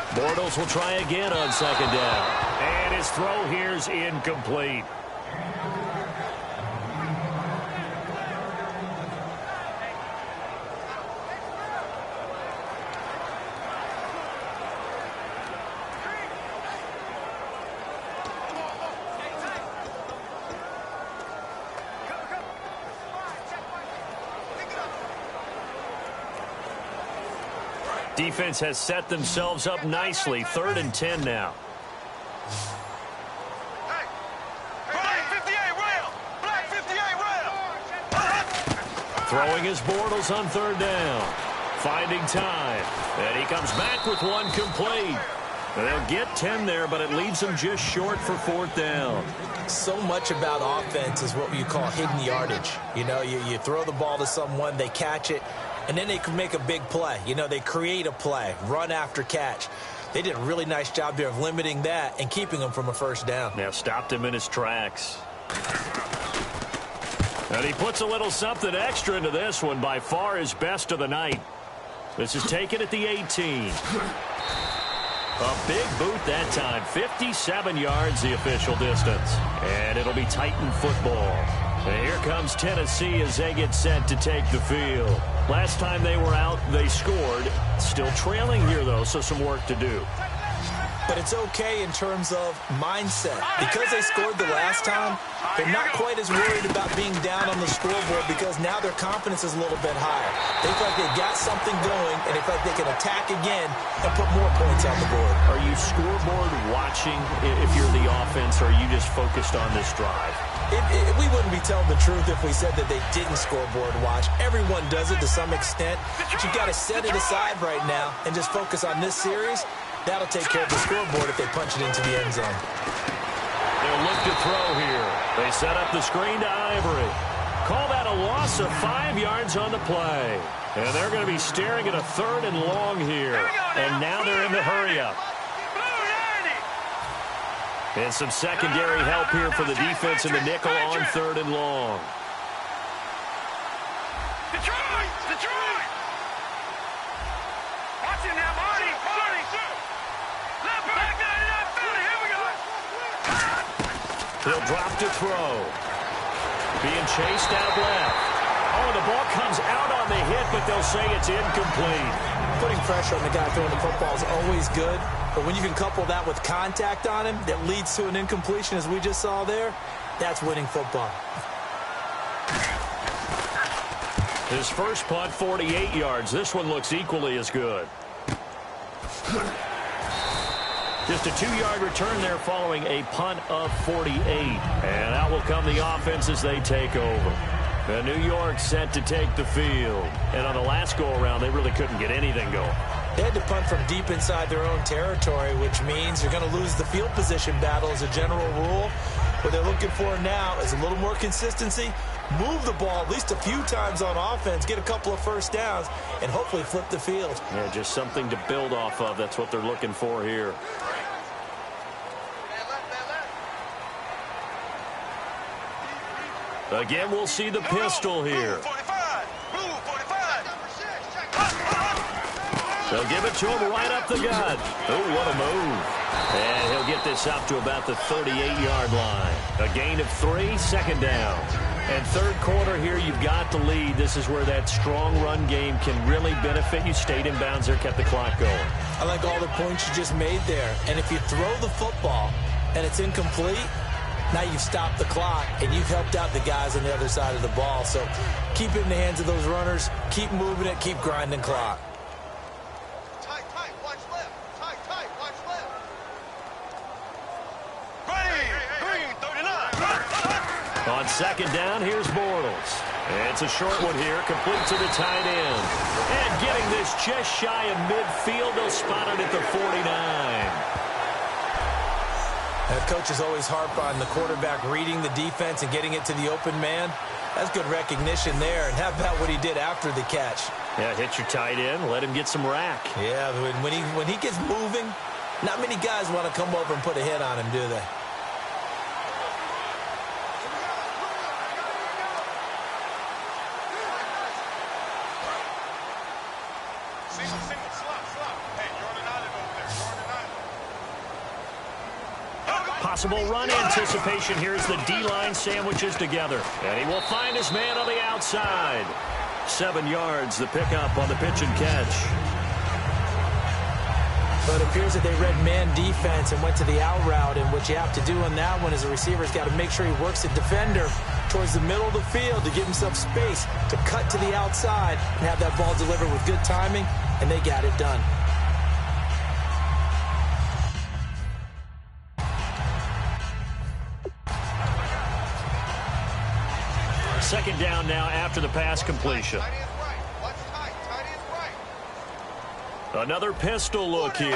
S2: Bortles will try again on second down. And his throw here's incomplete. Defense has set themselves up nicely. 3rd and 10 now. Throwing his Bortles on 3rd down. Finding time. And he comes back with one complete. They'll get 10 there, but it leaves them just short for 4th down.
S3: So much about offense is what you call hidden yardage. You know, you throw the ball to someone, they catch it, and then they can make a big play. You know, they create a play, run after catch. They did a really nice job there of limiting that and keeping him from a 1st down.
S2: Now stopped him in his tracks. And he puts a little something extra into this one, by far his best of the night. This is taken at the 18. A big boot that time. 57 yards the official distance. And it'll be Titan football. And here comes Tennessee as they get set to take the field. Last time they were out, they scored. Still trailing here, though, so some work to do.
S3: But it's okay in terms of mindset. Because they scored the last time, they're not quite as worried about being down on the scoreboard because now their confidence is a little bit higher. They feel like they've got something going, and they feel like they can attack again and put more points on the board.
S2: Are you scoreboard watching if you're the offense, or are you just focused on this drive?
S3: We wouldn't be telling the truth if we said that they didn't scoreboard watch. Everyone does it to some extent, but you've got to set it aside right now and just focus on this series. That'll take care of the scoreboard if they punch it into the end zone.
S2: They'll look to throw here. They set up the screen to Ivory. Call that a loss of 5 yards on the play. And they're going to be staring at a 3rd and long here. And now they're in the hurry-up. And some secondary help here for the defense in the nickel on 3rd and long.
S4: Detroit! Watch it now, Marty! Left back, 99, here we go!
S2: He'll drop to throw. Being chased out left. Oh, the ball comes out on the hit, but they'll say it's incomplete.
S3: Putting pressure on the guy throwing the football is always good, but when you can couple that with contact on him that leads to an incompletion, as we just saw there, that's winning football.
S2: His first punt, 48 yards. This one looks equally as good. Just a 2-yard return there following a punt of 48. And out will come the offense as they take over. And New York set to take the field. And on the last go-around, they really couldn't get anything going.
S3: They had to punt from deep inside their own territory, which means you're going to lose the field position battle as a general rule. What they're looking for now is a little more consistency, move the ball at least a few times on offense, get a couple of 1st downs, and hopefully flip the field.
S2: Yeah, just something to build off of. That's what they're looking for here. Again, we'll see the pistol here. They'll give it to him right up the gut. Oh, what a move. And he'll get this up to about the 38-yard line. A gain of 3, 2nd down. And 3rd quarter here, you've got the lead. This is where that strong run game can really benefit you. Stayed in bounds there, kept the clock going.
S3: I like all the points you just made there. And if you throw the football and it's incomplete, now you've stopped the clock, and you've helped out the guys on the other side of the ball. So keep it in the hands of those runners. Keep moving it. Keep grinding clock.
S4: Tight, watch left. Tight, watch left. Green, 39.
S2: On 2nd down, here's Bortles. It's a short one here, complete to the tight end. And getting this just shy of midfield, they'll spot it at the 49.
S3: Coaches always harp on the quarterback reading the defense and getting it to the open man. That's good recognition there. And how about what he did after the catch?
S2: Yeah, hit your tight end, let him get some rack.
S3: Yeah, when he gets moving, not many guys want to come over and put a hit on him, do they?
S2: Possible run anticipation here as the D-line sandwiches together. And he will find his man on the outside. 7 yards, the pickup on the pitch and catch.
S3: But it appears that they read man defense and went to the out route. And what you have to do on that one is the receiver's got to make sure he works the defender towards the middle of the field to give himself space to cut to the outside and have that ball delivered with good timing and they got it done.
S2: Second down now after the pass completion. Another pistol look here.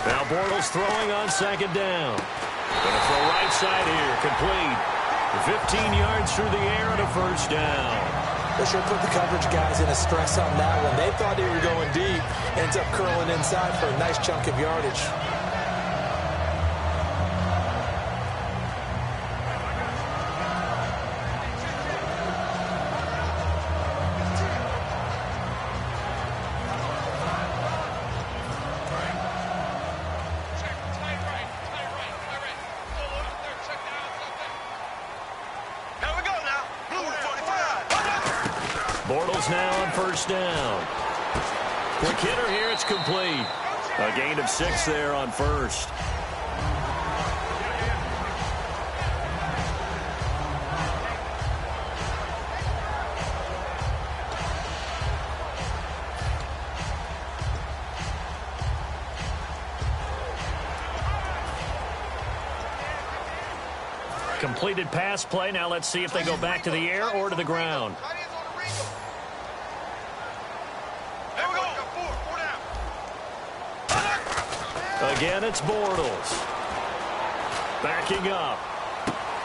S2: Now Bortles throwing on second down. Going to throw right side here, complete. 15 yards through the air and a first down.
S3: They should put the coverage guys in a stress on that one. They thought they were going deep. Ends up curling inside for a nice chunk of yardage.
S2: Bortles now on first down. Quick hitter here, it's complete. A gain of 6 there on first. Completed pass play. Now let's see if they go back to the air or to the ground. Again, it's Bortles. Backing up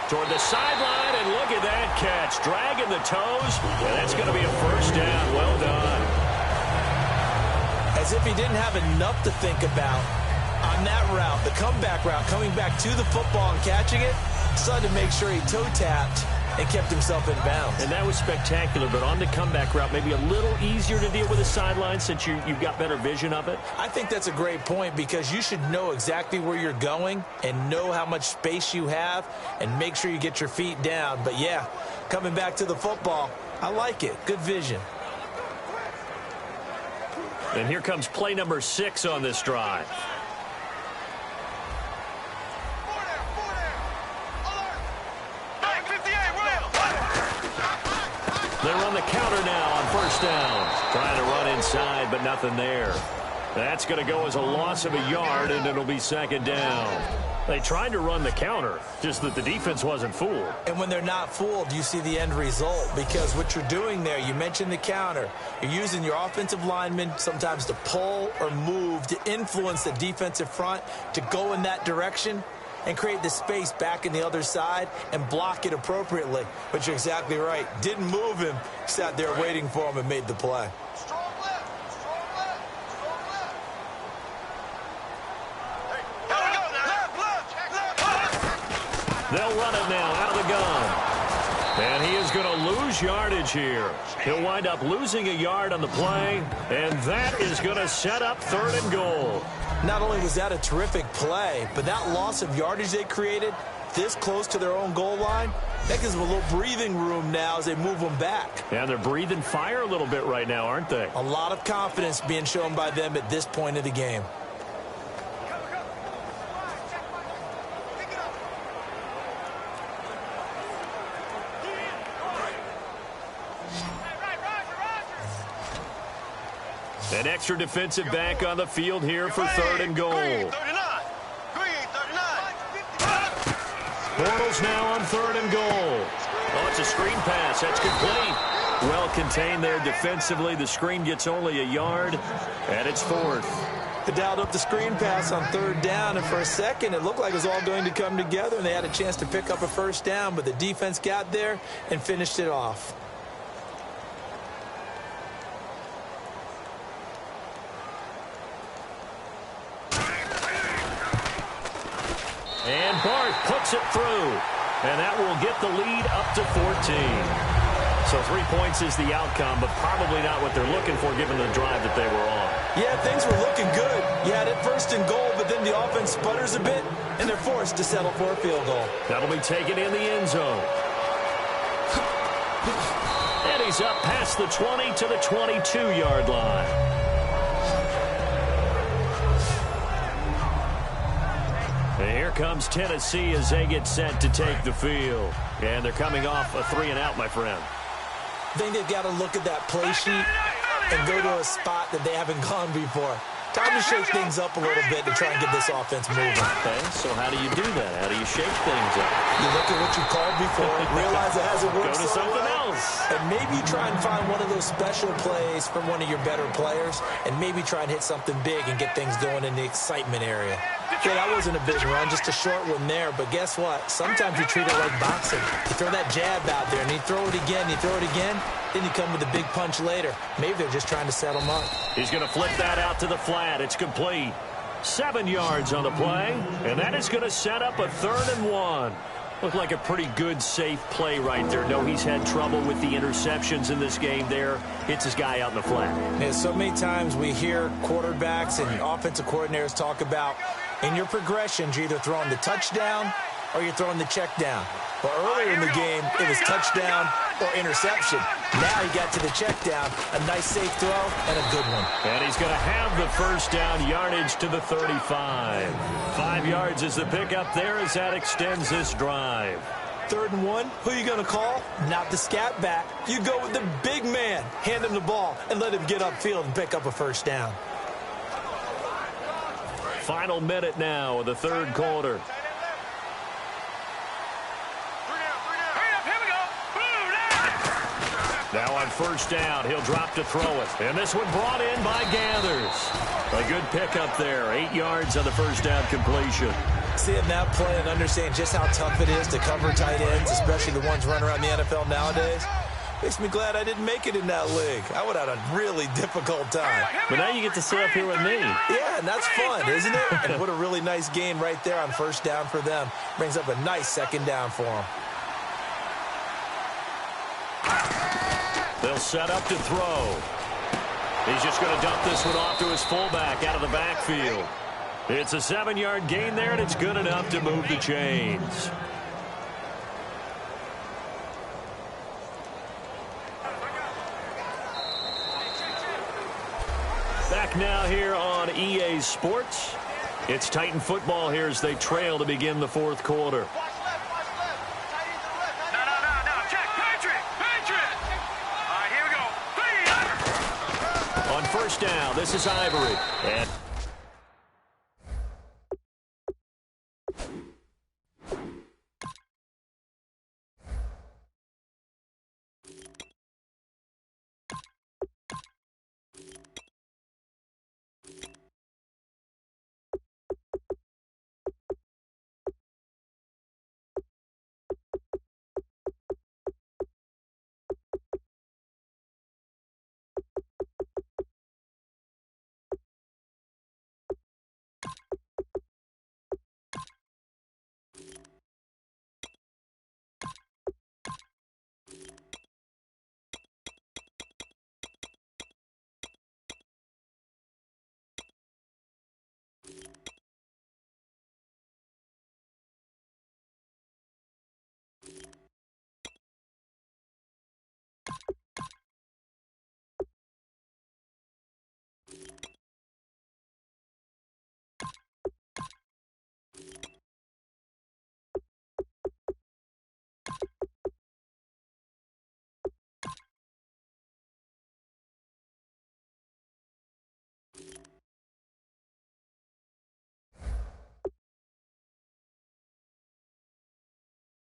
S2: toward the sideline, and look at that catch. Dragging the toes, and that's going to be a first down. Well done.
S3: As if he didn't have enough to think about on that route, the comeback route, coming back to the football and catching it, decided to make sure he toe-tapped and kept himself in bounds. And
S2: that was spectacular, but on the comeback route, maybe a little easier to deal with the sideline since you've got better vision of it?
S3: I think that's a great point because you should know exactly where you're going and know how much space you have and make sure you get your feet down. But, yeah, coming back to the football, I like it. Good vision.
S2: And here comes play number 6 on this drive. They run the counter now on first down. Trying to run inside, but nothing there. That's going to go as a loss of a yard, and it'll be second down. They tried to run the counter, just that the defense wasn't fooled.
S3: And when they're not fooled, you see the end result. Because what you're doing there, you mentioned the counter. You're using your offensive linemen sometimes to pull or move to influence the defensive front to go in that direction and create the space back in the other side and block it appropriately. But you're exactly right. Didn't move him. Sat there waiting for him and made the play.
S2: They'll run it now out of the gun. And he is going to lose yardage here. He'll wind up losing a yard on the play, and that is going to set up 3rd and goal.
S3: Not only was that a terrific play, but that loss of yardage they created this close to their own goal line, that gives them a little breathing room now as they move them back.
S2: And they're breathing fire a little bit right now, aren't they?
S3: A lot of confidence being shown by them at this point of the game.
S2: An extra defensive back on the field here for 3rd and goal. Bortles now on 3rd and goal. Oh, it's a screen pass. That's complete. Well contained there defensively. The screen gets only a yard, and it's 4th.
S3: They dialed up the screen pass on 3rd down, and for a second it looked like it was all going to come together, and they had a chance to pick up a first down, but the defense got there and finished it off.
S2: And Bart puts it through. And that will get the lead up to 14. So 3 points is the outcome, but probably not what they're looking for given the drive that they were on.
S3: Yeah, things were looking good. You had it 1st and goal, but then the offense sputters a bit, and they're forced to settle for a field goal.
S2: That'll be taken in the end zone. And he's up past the 20 to the 22-yard line. And here comes Tennessee as they get set to take the field. And they're coming off a 3-and-out, my friend.
S3: I think they've got to look at that play sheet and go to a spot that they haven't gone before. Time to shake things up a little bit to try and get this offense moving.
S2: Okay, so how do you do that? How do you shake things up?
S3: You look at what you called before, realize it hasn't worked
S2: Go to something else.
S3: and maybe try and find one of those special plays from one of your better players, and maybe try and hit something big and get things going in the excitement area. Yeah, that wasn't a big run, just a short one there, but guess what? Sometimes you treat it like boxing. You throw that jab out there, and you throw it again, then you come with a big punch later. Maybe they're just trying to set them up.
S2: He's going to flip that out to the flat. It's complete. 7 yards on the play, and that is going to set up a 3rd and 1. Looked like a pretty good, safe play right there. No, he's had trouble with the interceptions in this game there. Hits his guy out in the flat.
S3: Yeah, so many times we hear quarterbacks and offensive coordinators talk about in your progressions, you're either throwing the touchdown or you're throwing the check down. But earlier in the game, it was touchdown or interception. Now he got to the check down, a nice safe throw, and a good one.
S2: And he's going to have the first down, yardage to the 35. 5 yards is the pickup there as that extends this drive.
S3: 3rd and 1, who are you going to call? Not the scat back. You go with the big man. Hand him the ball and let him get upfield and pick up a first down.
S2: Final minute now of the 3rd quarter. Now on first down, he'll drop to throw it. And this one brought in by Gathers. A good pickup there. 8 yards on the first down completion.
S3: Seeing that play and understand just how tough it is to cover tight ends, especially the ones running around the NFL nowadays, makes me glad I didn't make it in that league. I would have had a really difficult time.
S2: But now you get to sit up here with me.
S3: Yeah, and that's fun, isn't it? And what a really nice gain right there on first down for them. Brings up a nice 2nd down for them.
S2: They'll set up to throw. He's just going to dump this one off to his fullback out of the backfield. It's a 7-yard gain there, and it's good enough to move the chains. Back now here on EA Sports. It's Titan football here as they trail to begin the 4th quarter. First down, this is Ivory. And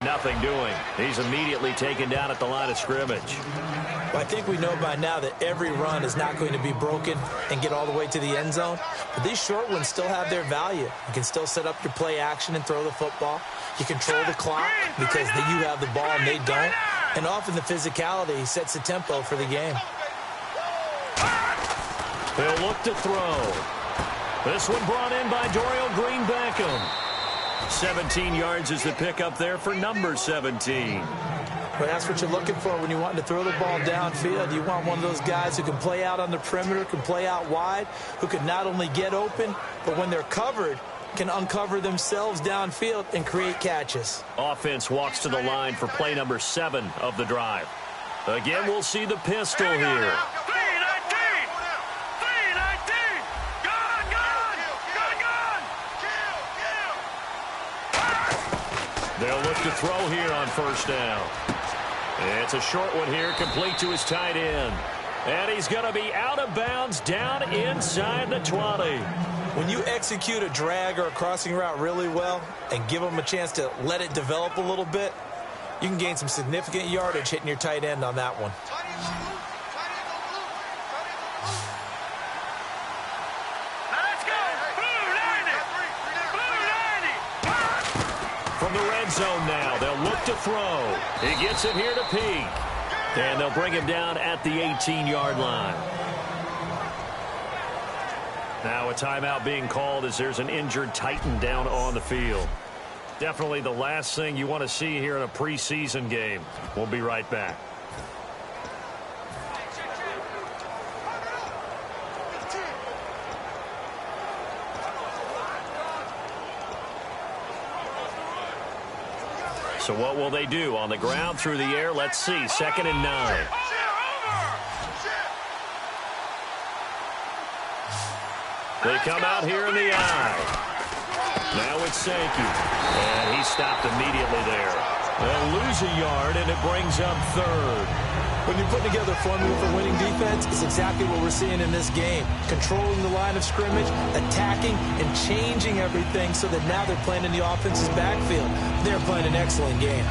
S2: nothing doing. He's immediately taken down at the line of scrimmage.
S3: Well, I think we know by now that every run is not going to be broken and get all the way to the end zone. But these short ones still have their value. You can still set up your play action and throw the football. You control the clock because you have the ball and they don't. And often the physicality sets the tempo for the game.
S2: He'll look to throw. This one brought in by Dorial Green-Beckham. 17 yards is the pickup there for number 17.
S3: But that's what you're looking for when you want to throw the ball downfield. You want one of those guys who can play out on the perimeter, can play out wide, who can not only get open, but when they're covered, can uncover themselves downfield and create catches.
S2: Offense walks to the line for play number 7 of the drive. Again, we'll see the pistol here. They'll look to throw here on first down. It's a short one here, complete to his tight end. And he's going to be out of bounds down inside the 20.
S3: When you execute a drag or a crossing route really well and give them a chance to let it develop a little bit, you can gain some significant yardage hitting your tight end on that one.
S2: From the red zone now, they'll look to throw. He gets it here to Peak. And they'll bring him down at the 18-yard line. Now a timeout being called as there's an injured Titan down on the field. Definitely the last thing you want to see here in a preseason game. We'll be right back. So what will they do? On the ground, through the air, let's see. 2nd and 9. They come out here in the eye. Now it's Sankey. And he stopped immediately there. They'll lose a yard, and it brings up 3rd.
S3: When you put together a formula for winning defense, it's exactly what we're seeing in this game. Controlling the line of scrimmage, attacking, and changing everything so that now they're playing in the offense's backfield. They're playing an excellent game.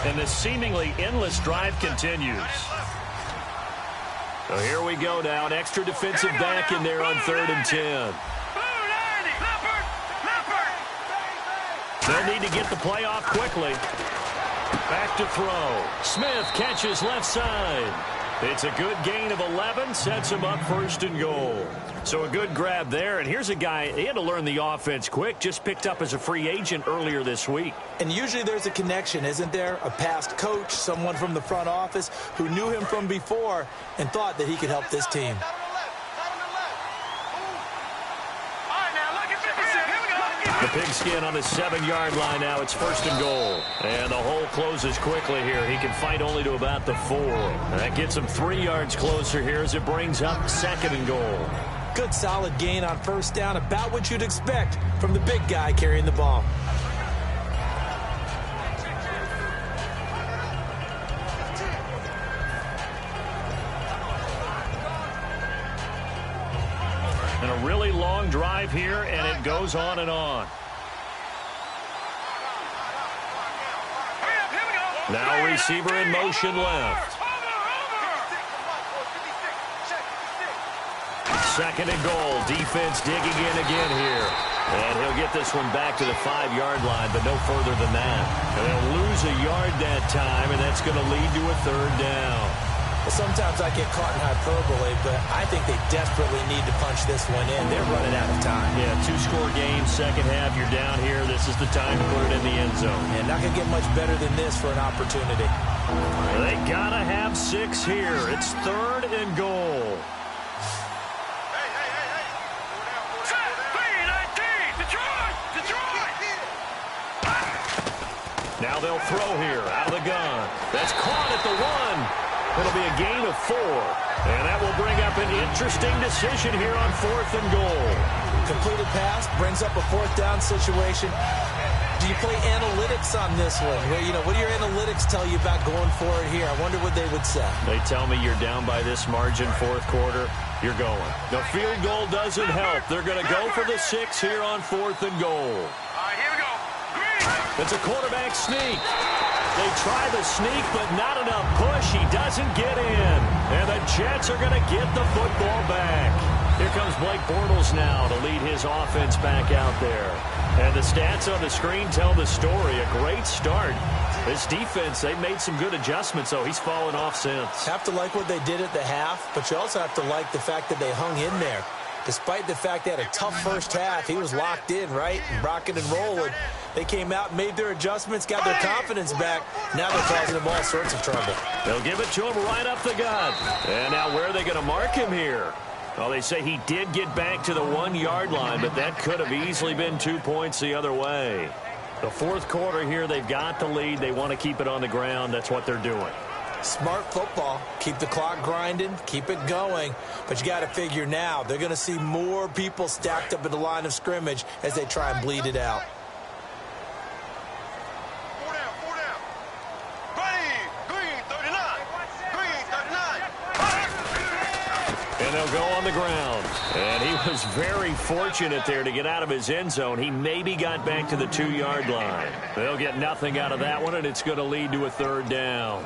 S2: And the seemingly endless drive continues. So here we go now. An extra defensive back in there on 3rd and 10. They'll need to get the play off quickly. Back to throw. Smith catches left side. It's a good gain of 11. Sets him up 1st and goal. So a good grab there. And here's a guy, he had to learn the offense quick. Just picked up as a free agent earlier this week.
S3: And usually there's a connection, isn't there? A past coach, someone from the front office who knew him from before and thought that he could help this team.
S2: The pigskin on the 7-yard line now. It's 1st and goal. And the hole closes quickly here. He can fight only to about the 4. And that gets him 3 yards closer here as it brings up 2nd and goal.
S3: Good solid gain on 1st down. About what you'd expect from the big guy carrying the ball.
S2: And a really long drive here, and it goes on and on. Now receiver in motion left. 2nd and goal. Defense digging in again here. And he'll get this one back to the 5-yard line, but no further than that. And they'll lose a yard that time, and that's going to lead to a 3rd down.
S3: Well, sometimes I get caught in hyperbole, but I think they desperately need to punch this one in. They're running out of time.
S2: Yeah, 2-score game, second half. You're down here. This is the time to put it in the end zone.
S3: And not going to get much better than this for an opportunity.
S2: They got to have 6 here. It's 3rd and goal. Now they'll throw here out of the gun. That's caught at the 1. It'll be a gain of 4. And that will bring up an interesting decision here on 4th and goal.
S3: Completed pass brings up a 4th down situation. Do you play analytics on this one? Well, you know, what do your analytics tell you about going for it here? I wonder what they would say.
S2: They tell me you're down by this margin 4th quarter. You're going. The field goal doesn't help. They're going to go for the 6 here on 4th and goal. It's a quarterback sneak. They try the sneak, but not enough push. He doesn't get in. And the Jets are going to get the football back. Here comes Blake Bortles now to lead his offense back out there. And the stats on the screen tell the story. A great start. This defense, they've made some good adjustments, though. He's fallen off since.
S3: Have to like what they did at the half, but you also have to like the fact that they hung in there. Despite the fact they had a tough first half, he was locked in, right? Rocking and rolling. They came out, made their adjustments, got their confidence back. Now they're causing them all sorts of trouble.
S2: They'll give it to him right up the gut. And now where are they going to mark him here? Well, they say he did get back to the 1-yard line, but that could have easily been 2 points the other way. The 4th quarter here, they've got the lead. They want to keep it on the ground. That's what they're doing.
S3: Smart football. Keep the clock grinding. Keep it going. But you got to figure now, they're going to see more people stacked up at the line of scrimmage as they try and bleed it out.
S2: he'll go on the ground. And he was very fortunate there to get out of his end zone. He maybe got back to the 2-yard line. They'll get nothing out of that one, and it's going to lead to a 3rd down.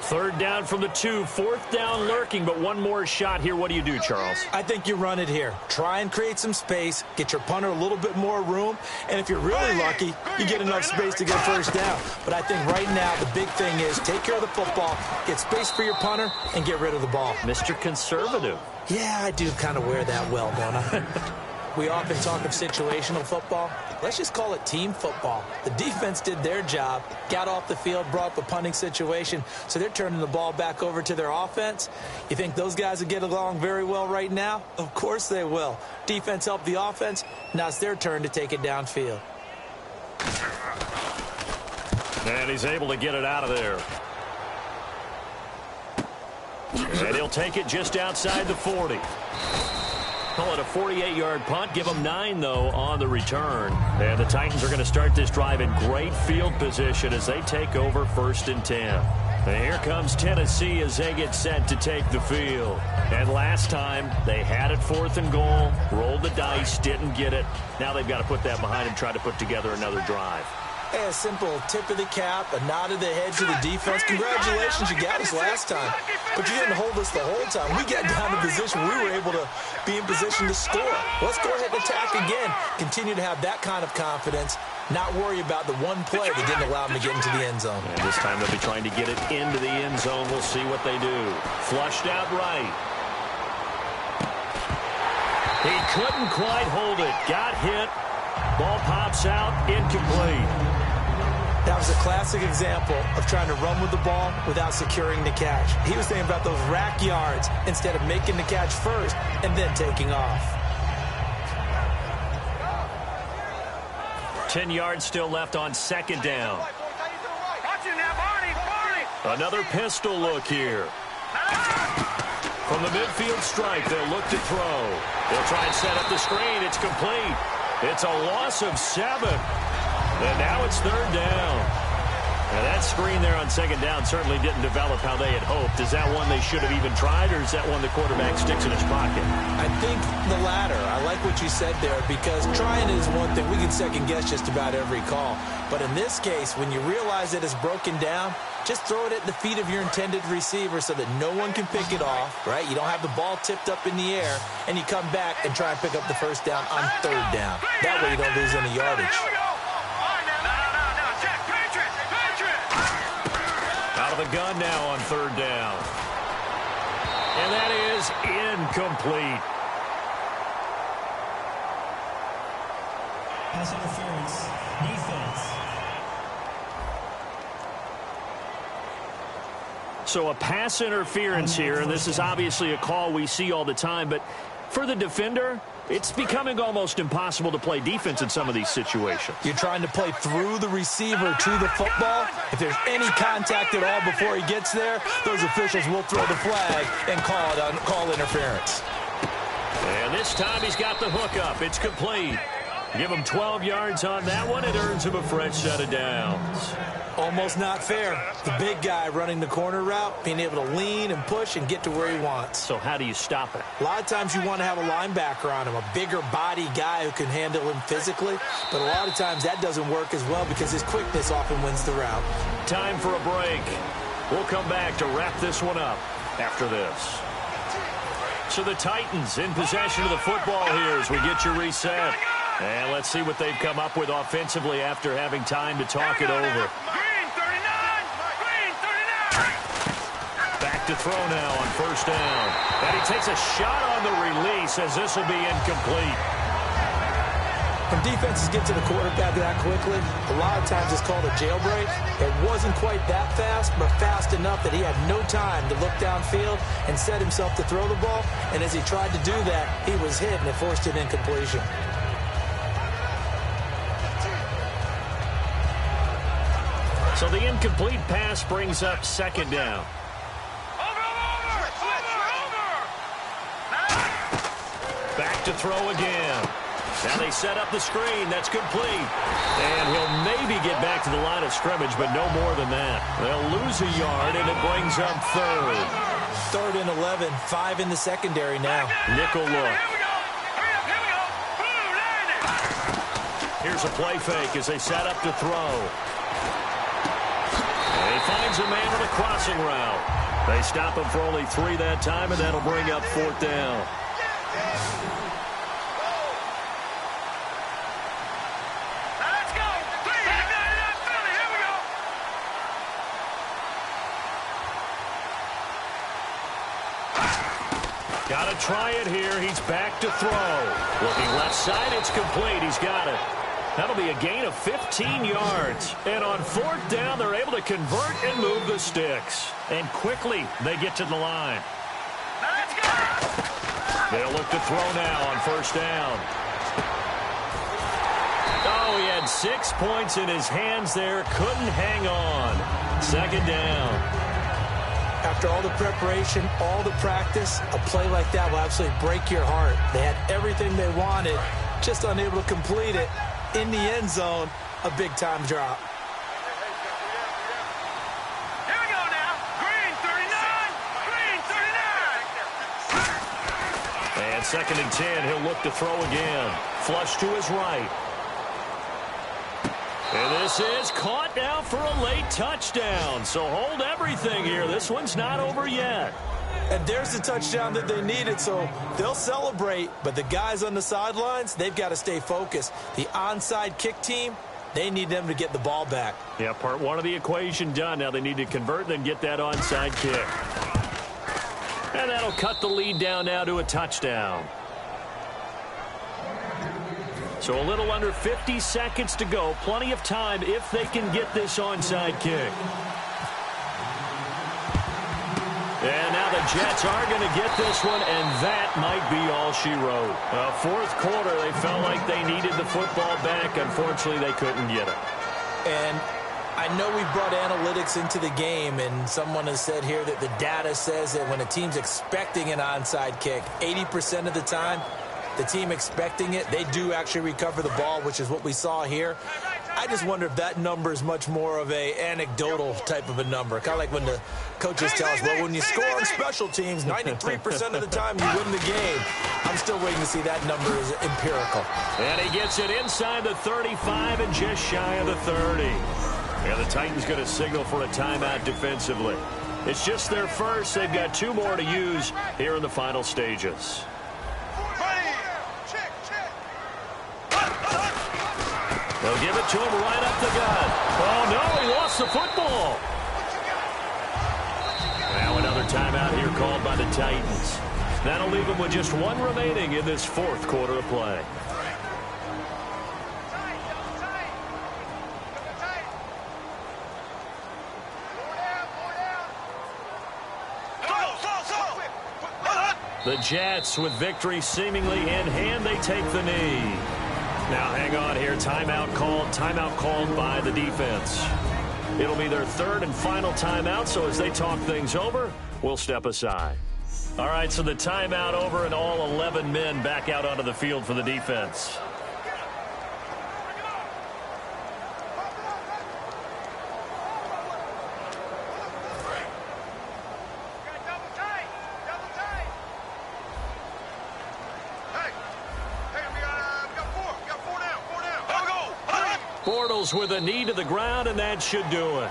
S2: 3rd down from the 2, 4th down lurking, but one more shot here. What do you do, Charles?
S3: I think you run it here. Try and create some space, get your punter a little bit more room, and if you're really lucky, you get enough space to get 1st down. But I think right now the big thing is take care of the football, get space for your punter, and get rid of the ball.
S2: Mr. Conservative.
S3: Yeah, I do kind of wear that well, don't I? We often talk of situational football. Let's just call it team football. The defense did their job, got off the field, brought up a punting situation, so they're turning the ball back over to their offense. You think those guys will get along very well right now? Of course they will. Defense helped the offense. Now it's their turn to take it downfield.
S2: And he's able to get it out of there. And he'll take it just outside the 40. Call it a 48-yard punt. Give them 9, though, on the return. And the Titans are going to start this drive in great field position as they take over 1st and 10. And here comes Tennessee as they get set to take the field. And last time, they had it 4th and goal, rolled the dice, didn't get it. Now they've got to put that behind them, try to put together another drive.
S3: Hey, a simple tip of the cap, a nod of the head to the defense. Congratulations, you got us last time. But you didn't hold us the whole time. We got down to position. We were able to be in position to score. Let's go ahead and attack again. Continue to have that kind of confidence. Not worry about the one play that didn't allow them to get into the end zone.
S2: And this time they'll be trying to get it into the end zone. We'll see what they do. Flushed out right. He couldn't quite hold it. Got hit. Ball pops out. Incomplete.
S3: That was a classic example of trying to run with the ball without securing the catch. He was thinking about those rack yards instead of making the catch first and then taking off.
S2: 10 yards still left on 2nd down. Another pistol look here. From the midfield stripe, they'll look to throw. They'll try and set up the screen. It's complete. It's a loss of 7. And now it's 3rd down. Now that screen there on 2nd down certainly didn't develop how they had hoped. Is that one they should have even tried, or is that one the quarterback sticks in his pocket?
S3: I think the latter. I like what you said there, because trying is one thing. We can second guess just about every call. But in this case, when you realize that it's broken down, just throw it at the feet of your intended receiver so that no one can pick it off, right? You don't have the ball tipped up in the air, and you come back and try and pick up the 1st down on 3rd down. That way you don't lose any yardage.
S2: Out of the gun now on 3rd down. And that is incomplete.
S5: Pass interference. Defense.
S2: So a pass interference here, and this is obviously a call we see all the time, but for the defender, it's becoming almost impossible to play defense in some of these situations.
S3: You're trying to play through the receiver to the football. If there's any contact at all before he gets there, those officials will throw the flag and call interference.
S2: And this time he's got the hook up. It's complete. Give him 12 yards on that one. It earns him a fresh set of downs.
S3: Almost not fair. The big guy running the corner route, being able to lean and push and get to where he wants.
S2: So how do you stop it?
S3: A lot of times you want to have a linebacker on him, a bigger body guy who can handle him physically. But a lot of times that doesn't work as well because his quickness often wins the route.
S2: Time for a break. We'll come back to wrap this one up after this. So the Titans in possession of the football here as we get you reset. And let's see what they've come up with offensively after having time to talk it over. Back to throw now on 1st down. And he takes a shot on the release as this will be incomplete.
S3: When defenses get to the quarterback that quickly, a lot of times it's called a jailbreak. It wasn't quite that fast, but fast enough that he had no time to look downfield and set himself to throw the ball. And as he tried to do that, he was hit and it forced an incompletion.
S2: So the incomplete pass brings up 2nd down. Back to throw again. Now they set up the screen. That's complete. And he'll maybe get back to the line of scrimmage, but no more than that. They'll lose a yard, and it brings up 3rd.
S3: 3rd and 11, 5 in the secondary now.
S2: Nickel look.
S4: Here we go. Hurry up, here we go. Boom, line it.
S2: Here's a play fake as they set up to throw. And he finds a man on a crossing route. They stop him for only 3 that time, and that'll bring up 4th down.
S4: Now let's go. Please. Philly. Here we go.
S2: Got to try it here. He's back to throw. Looking left side, it's complete. He's got it. That'll be a gain of 15 yards. And on 4th down, they're able to convert and move the sticks. And quickly, they get to the line.
S4: Now let's go.
S2: They'll look to throw now on 1st down. Oh, he had 6 points in his hands there. Couldn't hang on. 2nd down.
S3: After all the preparation, all the practice, a play like that will absolutely break your heart. They had everything they wanted, just unable to complete it. In the end zone, a big-time drop.
S4: Here we go now. Green 39. Green 39.
S2: And 2nd and 10, he'll look to throw again. Flush to his right. And this is caught now for a late touchdown. So hold everything here. This one's not over yet.
S3: And there's the touchdown that they needed, so they'll celebrate. But the guys on the sidelines, they've got to stay focused. The onside kick team, they need them to get the ball back.
S2: Yeah, part 1 of the equation done. Now they need to convert and then get that onside kick. And that'll cut the lead down now to a touchdown. So a little under 50 seconds to go. Plenty of time if they can get this onside kick. And now the Jets are going to get this one, and that might be all she wrote. 4th quarter, they felt like they needed the football back. Unfortunately, they couldn't get it.
S3: And I know we brought analytics into the game, and someone has said here that the data says that when a team's expecting an onside kick, 80% of the time, the team expecting it, they do actually recover the ball, which is what we saw here. I just wonder if that number is much more of a anecdotal type of a number. Kind of like when the coaches tell us, well, when you score on special teams, 93% of the time you win the game. I'm still waiting to see that number is empirical.
S2: And he gets it inside the 35 and just shy of the 30. And the Titans going to signal for a timeout defensively. It's just their first. They've got 2 more to use here in the final stages. They'll give it to him right up the gut. Oh, no, he lost the football. Now another timeout here called by the Titans. That'll leave them with just 1 remaining in this 4th quarter of play. The Jets, with victory seemingly in hand, they take the knee. Now, hang on here. Timeout called by the defense. It'll be their 3rd and final timeout, so as they talk things over, we'll step aside. All right, so the timeout over and all 11 men back out onto the field for the defense. Bortles with a knee to the ground, and that should do it.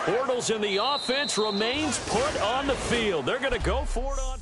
S2: Bortles in the offense remains put on the field. They're going to go for it on